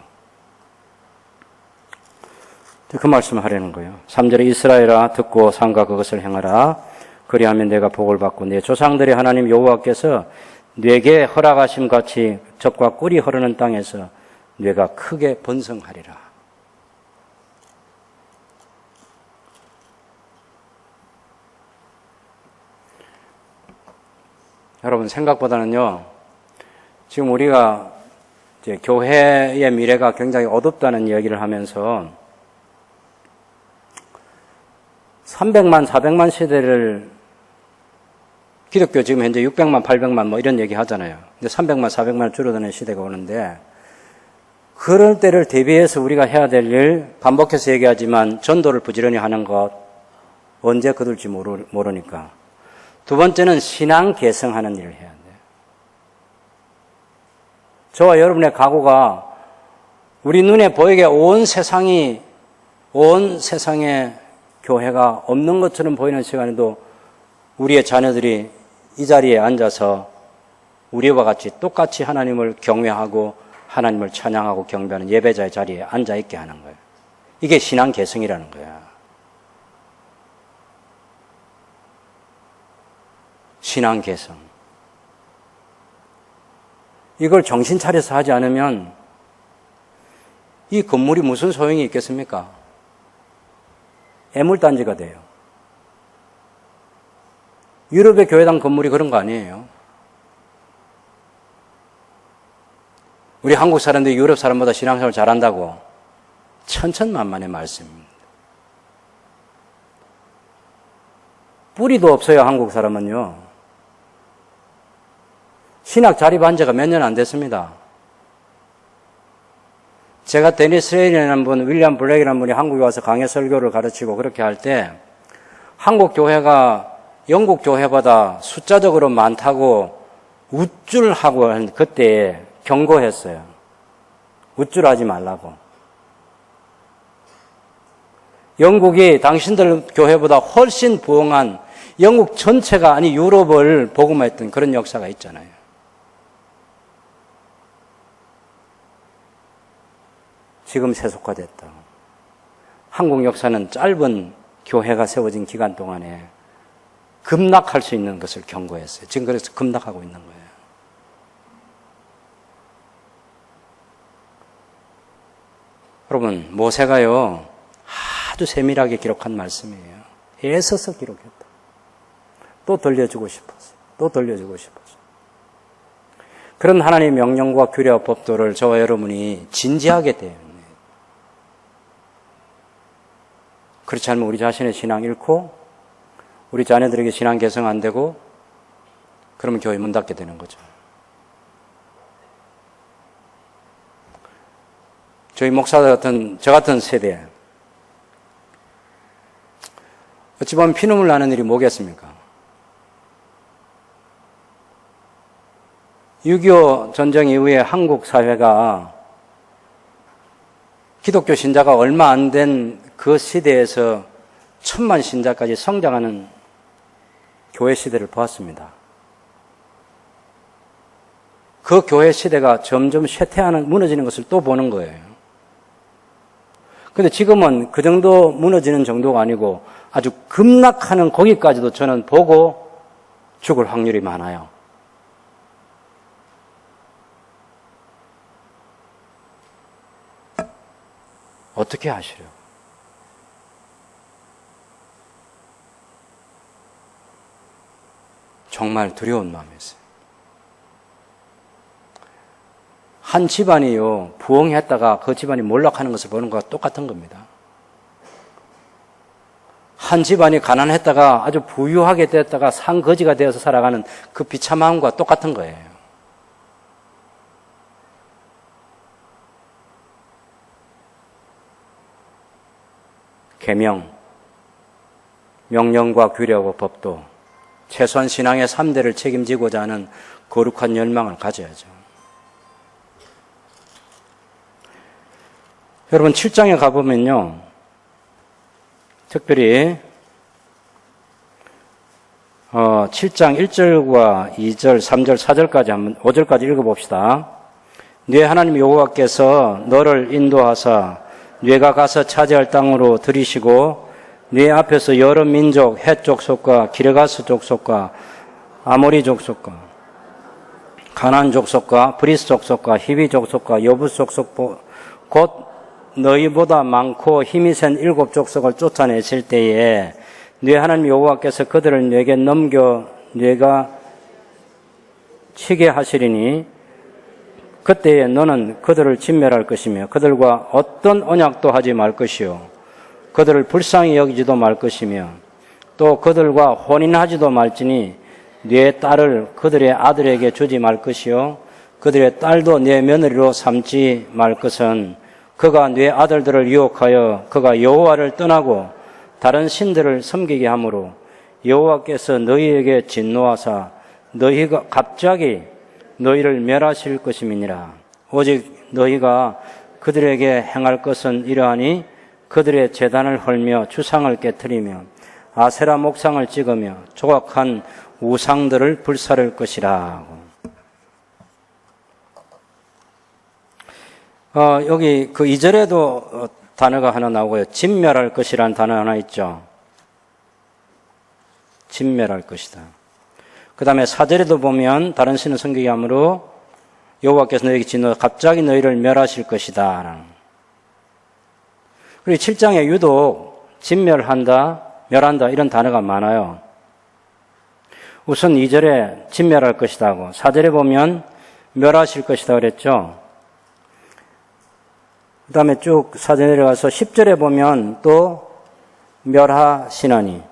그 말씀을 하려는 거예요. 3절에 이스라엘아 듣고 삼가 그것을 행하라. 그리하면 내가 복을 받고 내 조상들의 하나님 여호와께서 네게 허락하심 같이 젖과 꿀이 흐르는 땅에서 네가 크게 번성하리라. 여러분 생각보다는요. 지금 우리가 이제 교회의 미래가 굉장히 어둡다는 이야기를 하면서 300만, 400만 세대를 기독교 지금 현재 600만, 800만 뭐 이런 얘기 하잖아요. 근데 300만, 400만 줄어드는 시대가 오는데 그럴 때를 대비해서 우리가 해야 될 일 반복해서 얘기하지만 전도를 부지런히 하는 것 언제 거둘지 모르니까 두 번째는 신앙 계승하는 일을 해야 돼요. 저와 여러분의 각오가 우리 눈에 보이게 온 세상에 교회가 없는 것처럼 보이는 시간에도 우리의 자녀들이 이 자리에 앉아서 우리와 같이 똑같이 하나님을 경외하고 하나님을 찬양하고 경배하는 예배자의 자리에 앉아있게 하는 거예요. 이게 신앙 계승이라는 거야. 신앙 계승. 이걸 정신 차려서 하지 않으면 이 건물이 무슨 소용이 있겠습니까? 애물단지가 돼요. 유럽의 교회당 건물이 그런 거 아니에요. 우리 한국 사람들이 유럽 사람보다 신앙생활 잘한다고 천천만만의 말씀입니다. 뿌리도 없어요. 한국 사람은요. 신학 자립한 지가 몇 년 안 됐습니다. 제가 데니스 레일이라는 분, 윌리엄 블랙이라는 분이 한국에 와서 강해 설교를 가르치고 그렇게 할 때 한국 교회가 영국 교회보다 숫자적으로 많다고 우쭐하고 그때 경고했어요. 우쭐하지 말라고. 영국이 당신들 교회보다 훨씬 부흥한 영국 전체가 아니 유럽을 복음화했던 그런 역사가 있잖아요. 지금 세속화됐다. 한국 역사는 짧은 교회가 세워진 기간 동안에 급락할 수 있는 것을 경고했어요. 지금 그래서 급락하고 있는 거예요. 여러분, 모세가요, 아주 세밀하게 기록한 말씀이에요. 애써서 기록했다. 또 들려주고 싶었어요. 또 들려주고 싶었어요. 그런 하나님의 명령과 규례와 법도를 저와 여러분이 진지하게 대해요. 그렇지 않으면 우리 자신의 신앙 잃고 우리 자녀들에게 신앙 개성 안 되고 그러면 교회 문 닫게 되는 거죠. 저희 목사들 같은 저 같은 세대 어찌 보면 피눈물 나는 일이 뭐겠습니까? 6.25 전쟁 이후에 한국 사회가 기독교 신자가 얼마 안 된 그 시대에서 1000만 신자까지 성장하는 교회 시대를 보았습니다. 그 교회 시대가 점점 쇠퇴하는, 무너지는 것을 또 보는 거예요. 근데 지금은 그 정도 무너지는 정도가 아니고 아주 급락하는 거기까지도 저는 보고 죽을 확률이 많아요. 어떻게 하시려고? 정말 두려운 마음이었어요. 한 집안이요, 부흥했다가 그 집안이 몰락하는 것을 보는 것과 똑같은 겁니다. 한 집안이 가난했다가 아주 부유하게 됐다가 상거지가 되어서 살아가는 그 비참함과 똑같은 거예요. 계명, 명령과 규례와 법도, 최소한 신앙의 3대를 책임지고자 하는 거룩한 열망을 가져야죠. 여러분 7장에 가보면요, 특별히 7장 1절과 2절, 3절, 4절까지 한번 5절까지 읽어봅시다. 네 하나님 여호와께서 너를 인도하사 네가 가서 차지할 땅으로 들이시고 네 앞에서 여러 민족, 헷 족속과 기르가스 족속과 아모리 족속과 가나안 족속과 브리스 족속과 히비 족속과 여부스 족속 곧 너희보다 많고 힘이 센 7 족속을 쫓아내실 때에 네 하나님 여호와께서 그들을 네게 넘겨 네가 치게 하시리니 그때에 너는 그들을 진멸할 것이며 그들과 어떤 언약도 하지 말 것이요 그들을 불쌍히 여기지도 말 것이며 또 그들과 혼인하지도 말지니 네 딸을 그들의 아들에게 주지 말 것이요 그들의 딸도 네 며느리로 삼지 말 것은 그가 네 아들들을 유혹하여 그가 여호와를 떠나고 다른 신들을 섬기게 하므로 여호와께서 너희에게 진노하사 너희가 갑자기 너희를 멸하실 것임이니라. 오직 너희가 그들에게 행할 것은 이러하니 그들의 제단을 헐며 주상을 깨트리며 아세라 목상을 찍으며 조각한 우상들을 불사를 것이라. 여기 그 2절에도 단어가 하나 나오고요. 진멸할 것이라는 단어 하나 있죠. 진멸할 것이다. 그 다음에 4절에도 보면 다른 신을 섬기게 하므로 여호와께서 너희에게 진노 갑자기 너희를 멸하실 것이다. 그리고 7장에 유독 진멸한다, 멸한다 이런 단어가 많아요. 우선 2절에 진멸할 것이다 하고 4절에 보면 멸하실 것이다 그랬죠. 그 다음에 쭉 4절 내려가서 10절에 보면 또 멸하시나니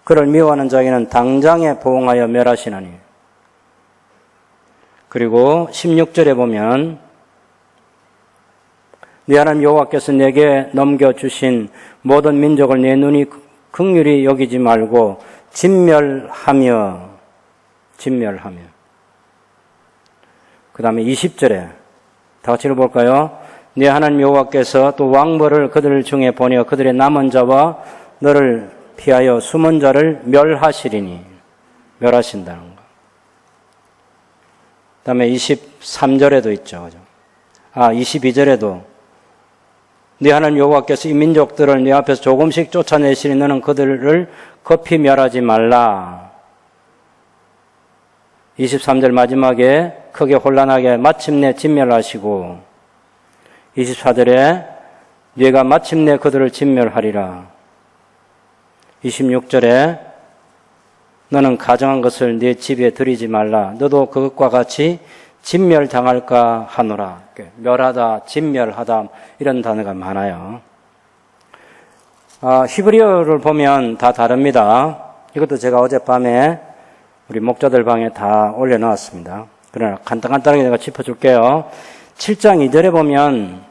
그를 미워하는 자에게는 당장에 보응하여 멸하시나니 그리고 16절에 보면 네 하나님 여호와께서 내게 넘겨주신 모든 민족을 내 눈이 긍휼히 여기지 말고 진멸하며 그 다음에 20절에 다 같이 읽어볼까요? 네 하나님 여호와께서 또 왕벌을 그들 중에 보내어 그들의 남은 자와 너를 피하여 숨은 자를 멸하시리니 멸하신다는 거. 그 다음에 23절에도 있죠. 그죠? 22절에도 네 하나님 여호와께서 이 민족들을 네 앞에서 조금씩 쫓아내시니 너는 그들을 급히 멸하지 말라. 23절 마지막에 크게 혼란하게 마침내 진멸하시고 24절에 네가 마침내 그들을 진멸하리라. 26절에 너는 가정한 것을 네 집에 들이지 말라. 너도 그것과 같이 진멸당할까 하노라. 멸하다, 진멸하다 이런 단어가 많아요. 히브리어를 보면 다 다릅니다. 이것도 제가 어젯밤에 우리 목자들 방에 다 올려놓았습니다. 그러나 간단하게 내가 짚어줄게요. 7장 2절에 보면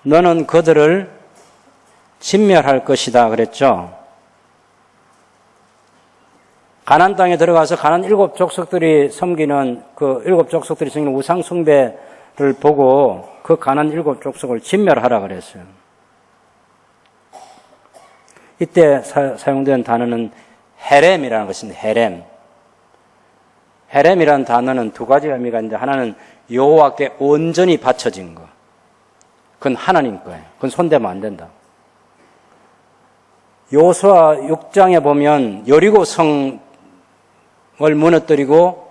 너는 그들을 진멸할 것이다 그랬죠. 가나안 땅에 들어가서 가나안 7족속들이 섬기는 그 7족속들이 섬기는 우상 숭배를 보고 그 가나안 7족속을 진멸하라 그랬어요. 이때 사용된 단어는 헤렘이라는 것입니다. 헤렘이라는 단어는 두 가지 의미가 있는데 하나는 여호와께 온전히 바쳐진 거. 그건 하나님 거예요. 그건 손대면 안 된다. 여호수아 6장에 보면 여리고 성을 무너뜨리고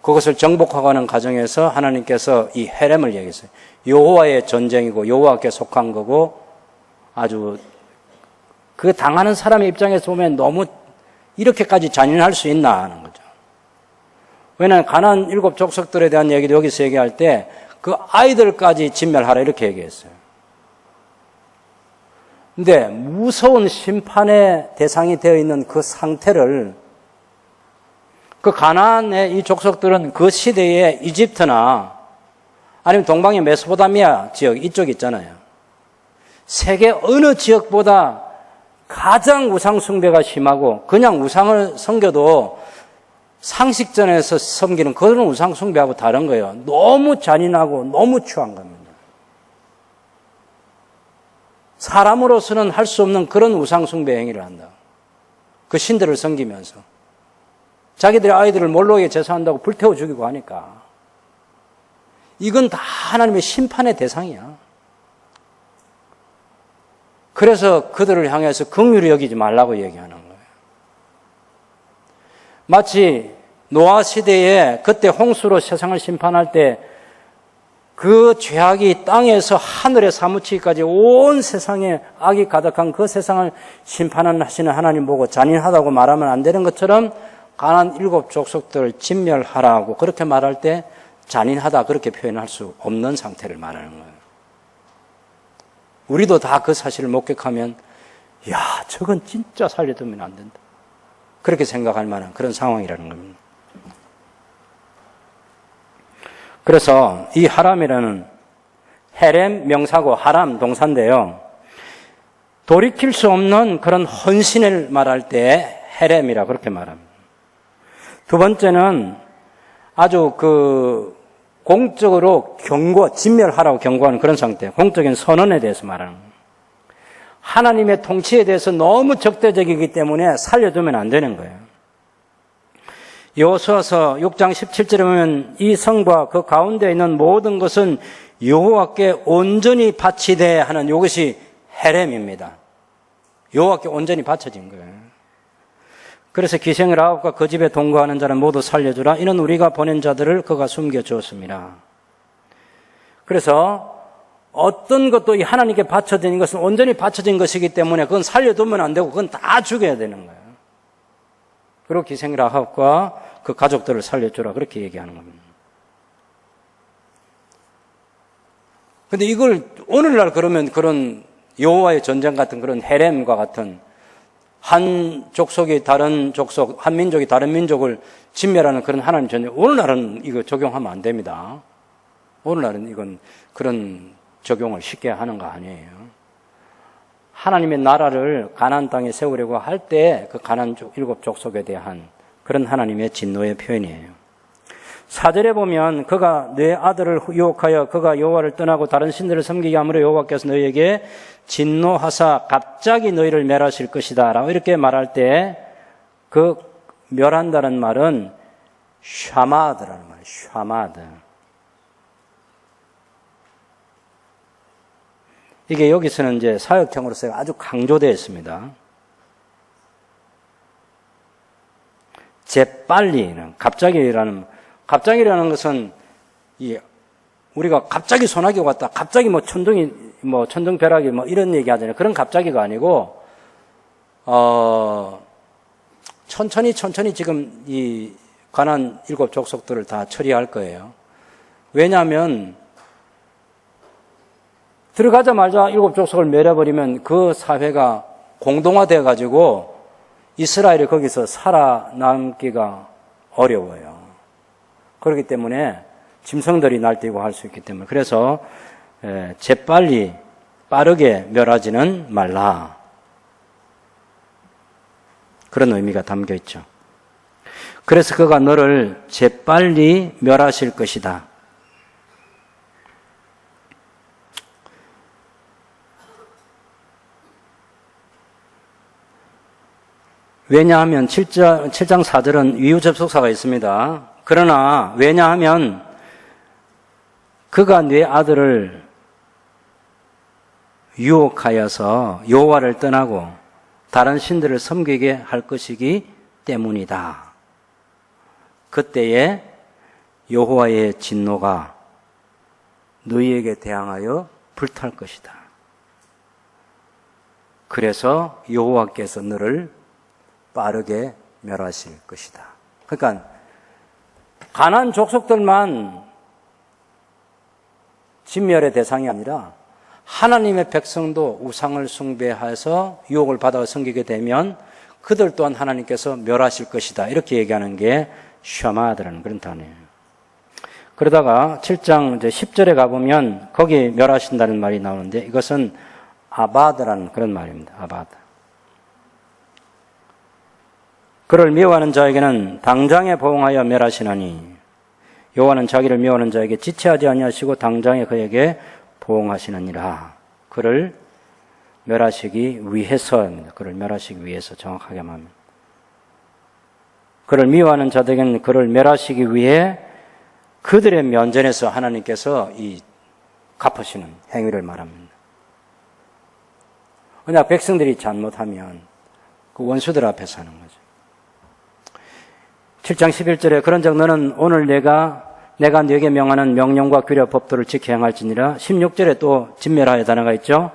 그것을 정복하는 과정에서 하나님께서 이 헤렘을 얘기했어요. 여호와의 전쟁이고 여호와께 속한 거고 아주 그 당하는 사람의 입장에서 보면 너무 이렇게까지 잔인할 수 있나 하는 거죠. 왜냐하면 가나안 7족속들에 대한 얘기도 여기서 얘기할 때 그 아이들까지 진멸하라 이렇게 얘기했어요. 근데 무서운 심판의 대상이 되어 있는 그 상태를 그 가나안의 이 족속들은 그 시대에 이집트나 아니면 동방의 메소포타미아 지역 이쪽 있잖아요. 세계 어느 지역보다 가장 우상 숭배가 심하고 그냥 우상을 섬겨도 상식전에서 섬기는 그런 우상 숭배하고 다른 거예요. 너무 잔인하고 너무 추한 겁니다. 사람으로서는 할 수 없는 그런 우상 숭배 행위를 한다. 그 신들을 섬기면서 자기들의 아이들을 몰로에 제사한다고 불태워 죽이고 하니까 이건 다 하나님의 심판의 대상이야. 그래서 그들을 향해서 긍휼히 여기지 말라고 얘기하는 거예요. 마치 노아 시대에 그때 홍수로 세상을 심판할 때 그 죄악이 땅에서 하늘에 사무치기까지 온 세상에 악이 가득한 그 세상을 심판하시는 하나님 보고 잔인하다고 말하면 안 되는 것처럼 가나안 7족속들을 진멸하라고 그렇게 말할 때 잔인하다 그렇게 표현할 수 없는 상태를 말하는 거예요. 우리도 다 그 사실을 목격하면 야, 저건 진짜 살려두면 안 된다. 그렇게 생각할 만한 그런 상황이라는 겁니다. 그래서 이 하람이라는 헤렘 명사고 하람 동사인데요. 돌이킬 수 없는 그런 헌신을 말할 때 헤렘이라 그렇게 말합니다. 두 번째는 아주 공적으로 진멸하라고 경고하는 그런 상태, 공적인 선언에 대해서 말하는 거예요. 하나님의 통치에 대해서 너무 적대적이기 때문에 살려두면 안 되는 거예요. 여호수아서 6장 17절에 보면 이 성과 그 가운데 있는 모든 것은 여호와께 온전히 바치되 하는 이것이 헤렘입니다. 여호와께 온전히 바쳐진 거예요. 그래서 기생을 아홉과 그 집에 동거하는 자는 모두 살려주라. 이는 우리가 보낸 자들을 그가 숨겨주었습니다. 그래서 어떤 것도 이 하나님께 바쳐진 것은 온전히 바쳐진 것이기 때문에 그건 살려두면 안 되고 그건 다 죽여야 되는 거예요. 그리고 기생을 아합과 그 가족들을 살려주라 그렇게 얘기하는 겁니다. 근데 이걸 오늘날 그러면 그런 여호와의 전쟁 같은 그런 헤렘과 같은 한 족속이 다른 족속, 한 민족이 다른 민족을 진멸하는 그런 하나님 전쟁, 오늘날은 이거 적용하면 안 됩니다. 오늘날은 이건 그런 적용을 쉽게 하는 거 아니에요. 하나님의 나라를 가나안 땅에 세우려고 할 때 그 가나안 일곱 족속에 대한 그런 하나님의 진노의 표현이에요. 4절에 보면 그가 내 아들을 유혹하여 그가 여호와를 떠나고 다른 신들을 섬기게 함으로 여호와께서 너희에게 진노하사 갑자기 너희를 멸하실 것이다 라고 이렇게 말할 때 그 멸한다는 말은 샤마드라는 말이에요. 샤마드. 이게 여기서는 이제 사역형으로서 아주 강조되어 있습니다. 재빨리는 갑자기라는 것은 우리가 갑자기 소나기가 왔다, 갑자기 천둥벼락이 이런 얘기 하잖아요. 그런 갑자기가 아니고 천천히 지금 이 가나안 일곱 족속들을 다 처리할 거예요. 왜냐하면 들어가자마자 일곱 족속을 멸해버리면 그 사회가 공동화되어 가지고 이스라엘이 거기서 살아남기가 어려워요. 그렇기 때문에 짐승들이 날뛰고 할 수 있기 때문에 그래서 재빨리 빠르게 멸하지는 말라. 그런 의미가 담겨 있죠. 그래서 그가 너를 재빨리 멸하실 것이다. 왜냐하면 7장 4절은 위유접속사가 있습니다. 그러나 왜냐하면 그가 네 아들을 유혹하여서 여호와를 떠나고 다른 신들을 섬기게 할 것이기 때문이다. 그때에 여호와의 진노가 너희에게 대항하여 불탈 것이다. 그래서 여호와께서 너를 빠르게 멸하실 것이다. 그러니까 가나안 족속들만 진멸의 대상이 아니라 하나님의 백성도 우상을 숭배해서 유혹을 받아 섬기게 되면 그들 또한 하나님께서 멸하실 것이다. 이렇게 얘기하는 게 샤마드라는 그런 단어예요. 그러다가 7장 10절에 가보면 거기 멸하신다는 말이 나오는데 이것은 아바드라는 그런 말입니다. 아바드. 그를 미워하는 자에게는 당장에 보응하여 멸하시나니 여호와는 자기를 미워하는 자에게 지체하지 아니하시고 당장에 그에게 보응하시느니라. 그를 멸하시기 위해서입니다. 그를 멸하시기 위해서 정확하게 말하면 그를 미워하는 자들에게는 그를 멸하시기 위해 그들의 면전에서 하나님께서 이 갚으시는 행위를 말합니다. 그냥 백성들이 잘못하면 그 원수들 앞에서 하는 거죠. 7장 11절에 그런즉 너는 오늘 내가 네게 명하는 명령과 규례 법도를 지켜 행할지니라. 16절에 또 진멸하여 단어가 있죠.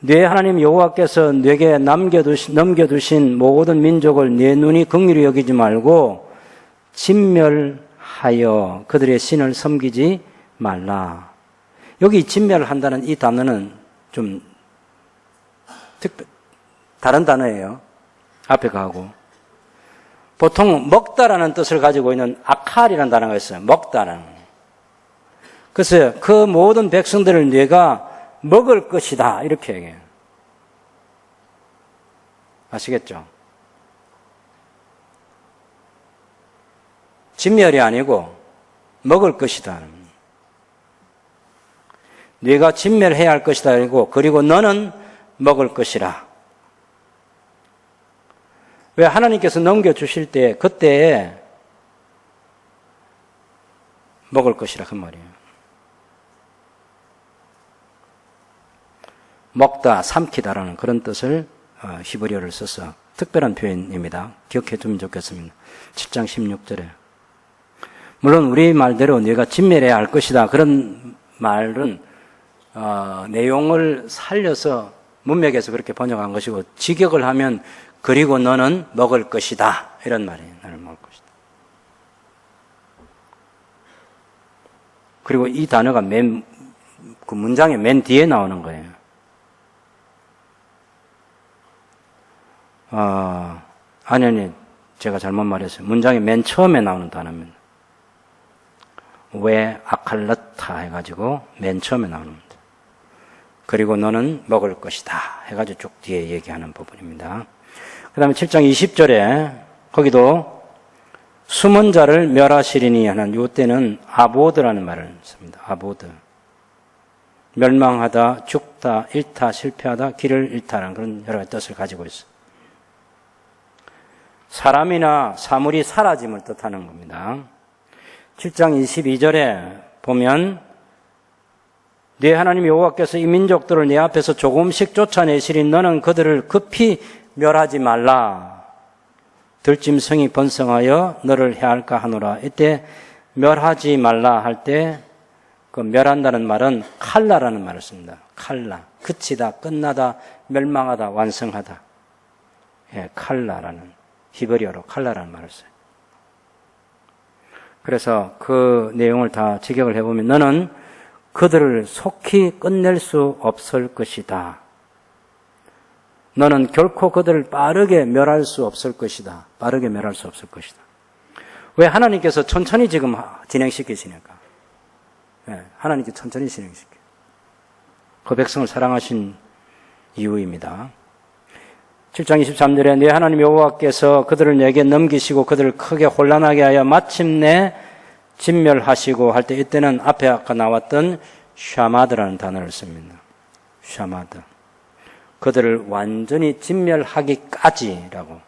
네 하나님 여호와께서 네게 넘겨두신 모든 민족을 네 눈이 긍휼히 여기지 말고 진멸하여 그들의 신을 섬기지 말라. 여기 진멸한다는 이 단어는 좀 다른 단어예요. 앞에 가고. 보통 먹다라는 뜻을 가지고 있는 아칼이라는 단어가 있어요. 먹다라는. 그래서 그 모든 백성들을 네가 먹을 것이다. 이렇게 얘기해요. 아시겠죠? 진멸이 아니고 먹을 것이다. 네가 진멸해야 할 것이다. 그리고 너는 먹을 것이라. 왜 하나님께서 넘겨주실 때 그때 먹을 것이라 그 말이에요. 먹다, 삼키다라는 그런 뜻을 히브리어를 써서 특별한 표현입니다. 기억해 두면 좋겠습니다. 7장 16절에 물론 우리 말대로 네가 진멸해야 할 것이다. 그런 말은 내용을 살려서 문맥에서 그렇게 번역한 것이고 직역을 하면 그리고 너는 먹을 것이다. 이런 말이에요. 너는 먹을 것이다. 그리고 이 단어가 그 문장의 맨 뒤에 나오는 거예요. 아니, 제가 잘못 말했어요. 문장의 맨 처음에 나오는 단어입니다. 왜 아칼라타 해가지고 맨 처음에 나오는 겁니다. 그리고 너는 먹을 것이다 해가지고 쭉 뒤에 얘기하는 부분입니다. 그 다음에 7장 20절에 거기도 숨은 자를 멸하시리니 하는 이때는 아보드라는 말을 씁니다. 아보드. 멸망하다, 죽다, 잃다, 실패하다, 길을 잃다라는 그런 여러 가지 뜻을 가지고 있어요. 사람이나 사물이 사라짐을 뜻하는 겁니다. 7장 22절에 보면 네 하나님 여호와께서 이 민족들을 네 앞에서 조금씩 쫓아내시리 너는 그들을 급히 멸하지 말라. 들짐승이 번성하여 너를 해할까 하노라. 이때 멸하지 말라 할 때 그 멸한다는 말은 칼라라는 말을 씁니다. 칼라. 그치다, 끝나다, 멸망하다, 완성하다. 예, 칼라라는 히브리어로 칼라라는 말을 써요. 그래서 그 내용을 다 직역을 해보면 너는 그들을 속히 끝낼 수 없을 것이다. 너는 결코 그들을 빠르게 멸할 수 없을 것이다. 빠르게 멸할 수 없을 것이다. 왜 하나님께서 천천히 지금 진행시키시니까. 네, 하나님께 천천히 진행시켜요. 그 백성을 사랑하신 이유입니다. 7장 23절에 네 하나님 여호와께서 그들을 내게 넘기시고 그들을 크게 혼란하게 하여 마침내 진멸하시고 할 때 이때는 앞에 아까 나왔던 샤마드라는 단어를 씁니다. 샤마드. 그들을 완전히 진멸하기까지라고.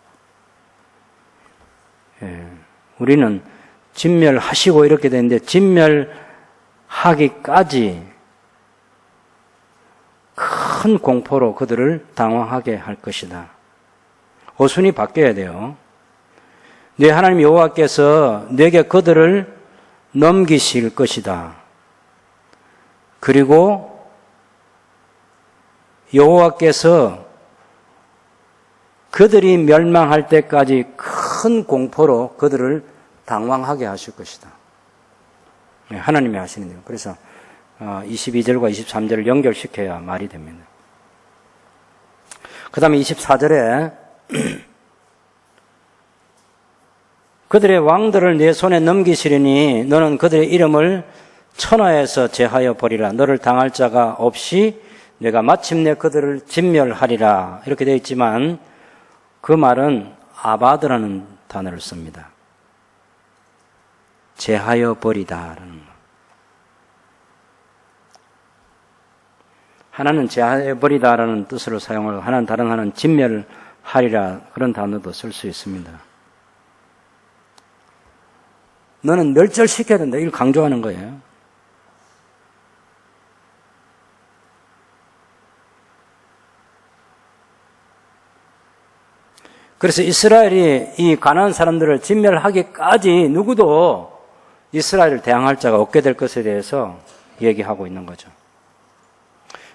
예, 우리는 진멸하시고 이렇게 되는데 진멸하기까지 큰 공포로 그들을 당황하게 할 것이다. 어순이 바뀌어야 돼요. 네 하나님 여호와께서 내게 그들을 넘기실 것이다. 그리고 여호와께서 그들이 멸망할 때까지 큰 공포로 그들을 당황하게 하실 것이다. 하나님이 하시는 거예요. 그래서 22절과 23절을 연결시켜야 말이 됩니다. 그 다음에 24절에 그들의 왕들을 내 손에 넘기시리니 너는 그들의 이름을 천하에서 제하여 버리라. 너를 당할 자가 없이 내가 마침내 그들을 진멸하리라. 이렇게 되어 있지만 그 말은 아바드라는 단어를 씁니다. 제하여 버리다라는 말. 하나는 제하여 버리다라는 뜻으로 사용하고 다른 하나는 진멸하리라 그런 단어도 쓸 수 있습니다. 너는 멸절시켜야 된다. 이걸 강조하는 거예요. 그래서 이스라엘이 이 가나안 사람들을 진멸하기까지 누구도 이스라엘을 대항할 자가 없게 될 것에 대해서 얘기하고 있는 거죠.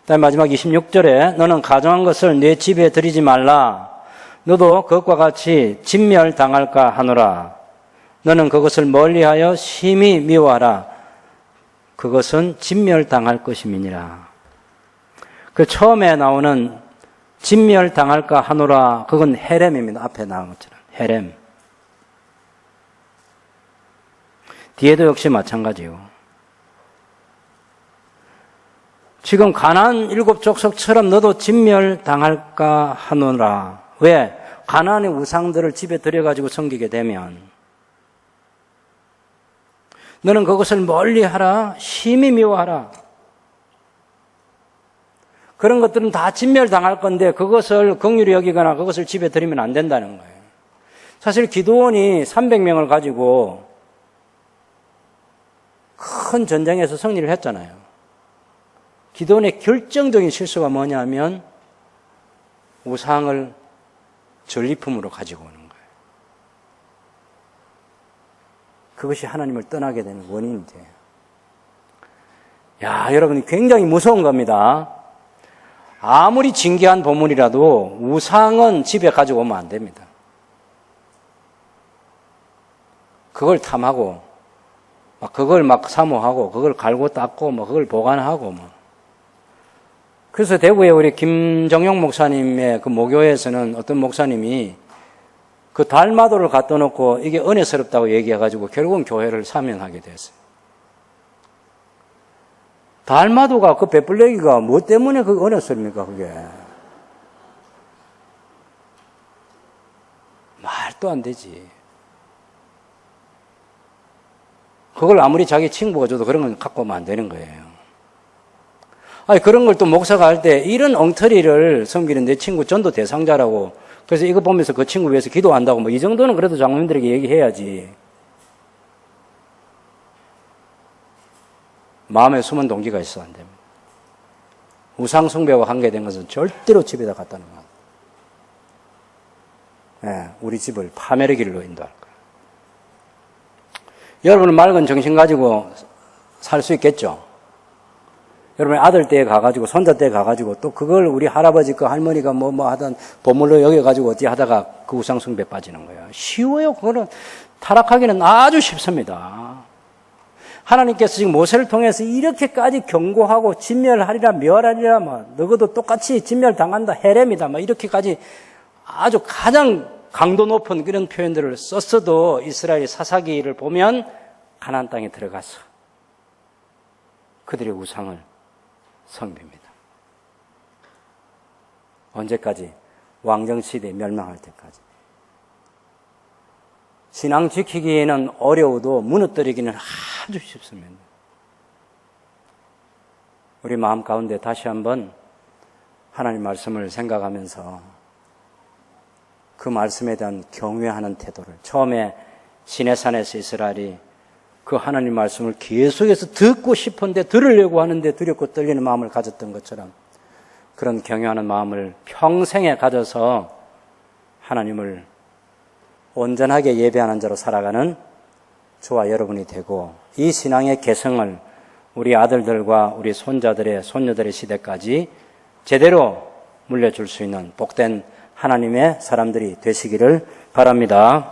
그다음에 마지막 26절에 너는 가정한 것을 내 집에 들이지 말라. 너도 그것과 같이 진멸당할까 하노라. 너는 그것을 멀리하여 심히 미워하라. 그것은 진멸당할 것임이니라. 그 처음에 나오는 진멸당할까 하노라. 그건 헤렘입니다. 앞에 나온 것처럼 헤렘. 뒤에도 역시 마찬가지요. 지금 가나안 7족속처럼 너도 진멸당할까 하노라. 왜? 가나안의 우상들을 집에 들여가지고 섬기게 되면 너는 그것을 멀리하라. 심히 미워하라. 그런 것들은 다 진멸당할 건데 그것을 긍휼히 여기거나 그것을 집에 들이면 안 된다는 거예요. 사실 기드온이 300명을 가지고 큰 전쟁에서 승리를 했잖아요. 기드온의 결정적인 실수가 뭐냐면 우상을 전리품으로 가지고 오는 거예요. 그것이 하나님을 떠나게 되는 원인이 돼요. 야, 여러분 굉장히 무서운 겁니다. 아무리 진귀한 보물이라도 우상은 집에 가지고 오면 안 됩니다. 그걸 탐하고 그걸 막 사모하고 그걸 갈고 닦고 그걸 보관하고 그래서 대구에 우리 김정용 목사님의 그 모교회에서는 어떤 목사님이 그 달마도를 갖다 놓고 이게 은혜스럽다고 얘기해가지고 결국은 교회를 사면하게 됐어요. 달마도가 그 베풀레기가 뭐 때문에 그 은혜스럽니까, 그게? 말도 안 되지. 그걸 아무리 자기 친구가 줘도 그런 건 갖고 오면 안 되는 거예요. 아니, 그런 걸 또 목사가 할 때 이런 엉터리를 섬기는 내 친구 전도 대상자라고 그래서 이거 보면서 그 친구 위해서 기도한다고 뭐 이 정도는 그래도 장로님들에게 얘기해야지. 마음에 숨은 동기가 있어 안 됩니다. 우상 숭배와 관계된 것은 절대로 집에다 갖다 놓으면 안 돼요. 예, 우리 집을 파멸의 길로 인도할 거예요. 여러분은 맑은 정신 가지고 살 수 있겠죠? 여러분의 아들 때에 가가지고 손자 때에 가가지고 또 그걸 우리 할아버지 그 할머니가 뭐 하던 보물로 여겨가지고 어디 하다가 그 우상 숭배 빠지는 거예요. 쉬워요. 그거는 타락하기는 아주 쉽습니다. 하나님께서 지금 모세를 통해서 이렇게까지 경고하고 진멸하리라 멸하리라 너희도 똑같이 진멸당한다 헤렘이다 이렇게까지 아주 가장 강도 높은 그런 표현들을 썼어도 이스라엘의 사사기를 보면 가나안 땅에 들어가서 그들의 우상을 섬깁니다. 언제까지? 왕정시대 멸망할 때까지. 신앙 지키기에는 어려워도 무너뜨리기는 아주 쉽습니다. 우리 마음 가운데 다시 한번 하나님 말씀을 생각하면서 그 말씀에 대한 경외하는 태도를 처음에 시내산에서 이스라엘이 그 하나님 말씀을 계속해서 듣고 싶은데 들으려고 하는데 두렵고 떨리는 마음을 가졌던 것처럼 그런 경외하는 마음을 평생에 가져서 하나님을 온전하게 예배하는 자로 살아가는 저와 여러분이 되고 이 신앙의 개성을 우리 아들들과 우리 손자들의 손녀들의 시대까지 제대로 물려줄 수 있는 복된 하나님의 사람들이 되시기를 바랍니다.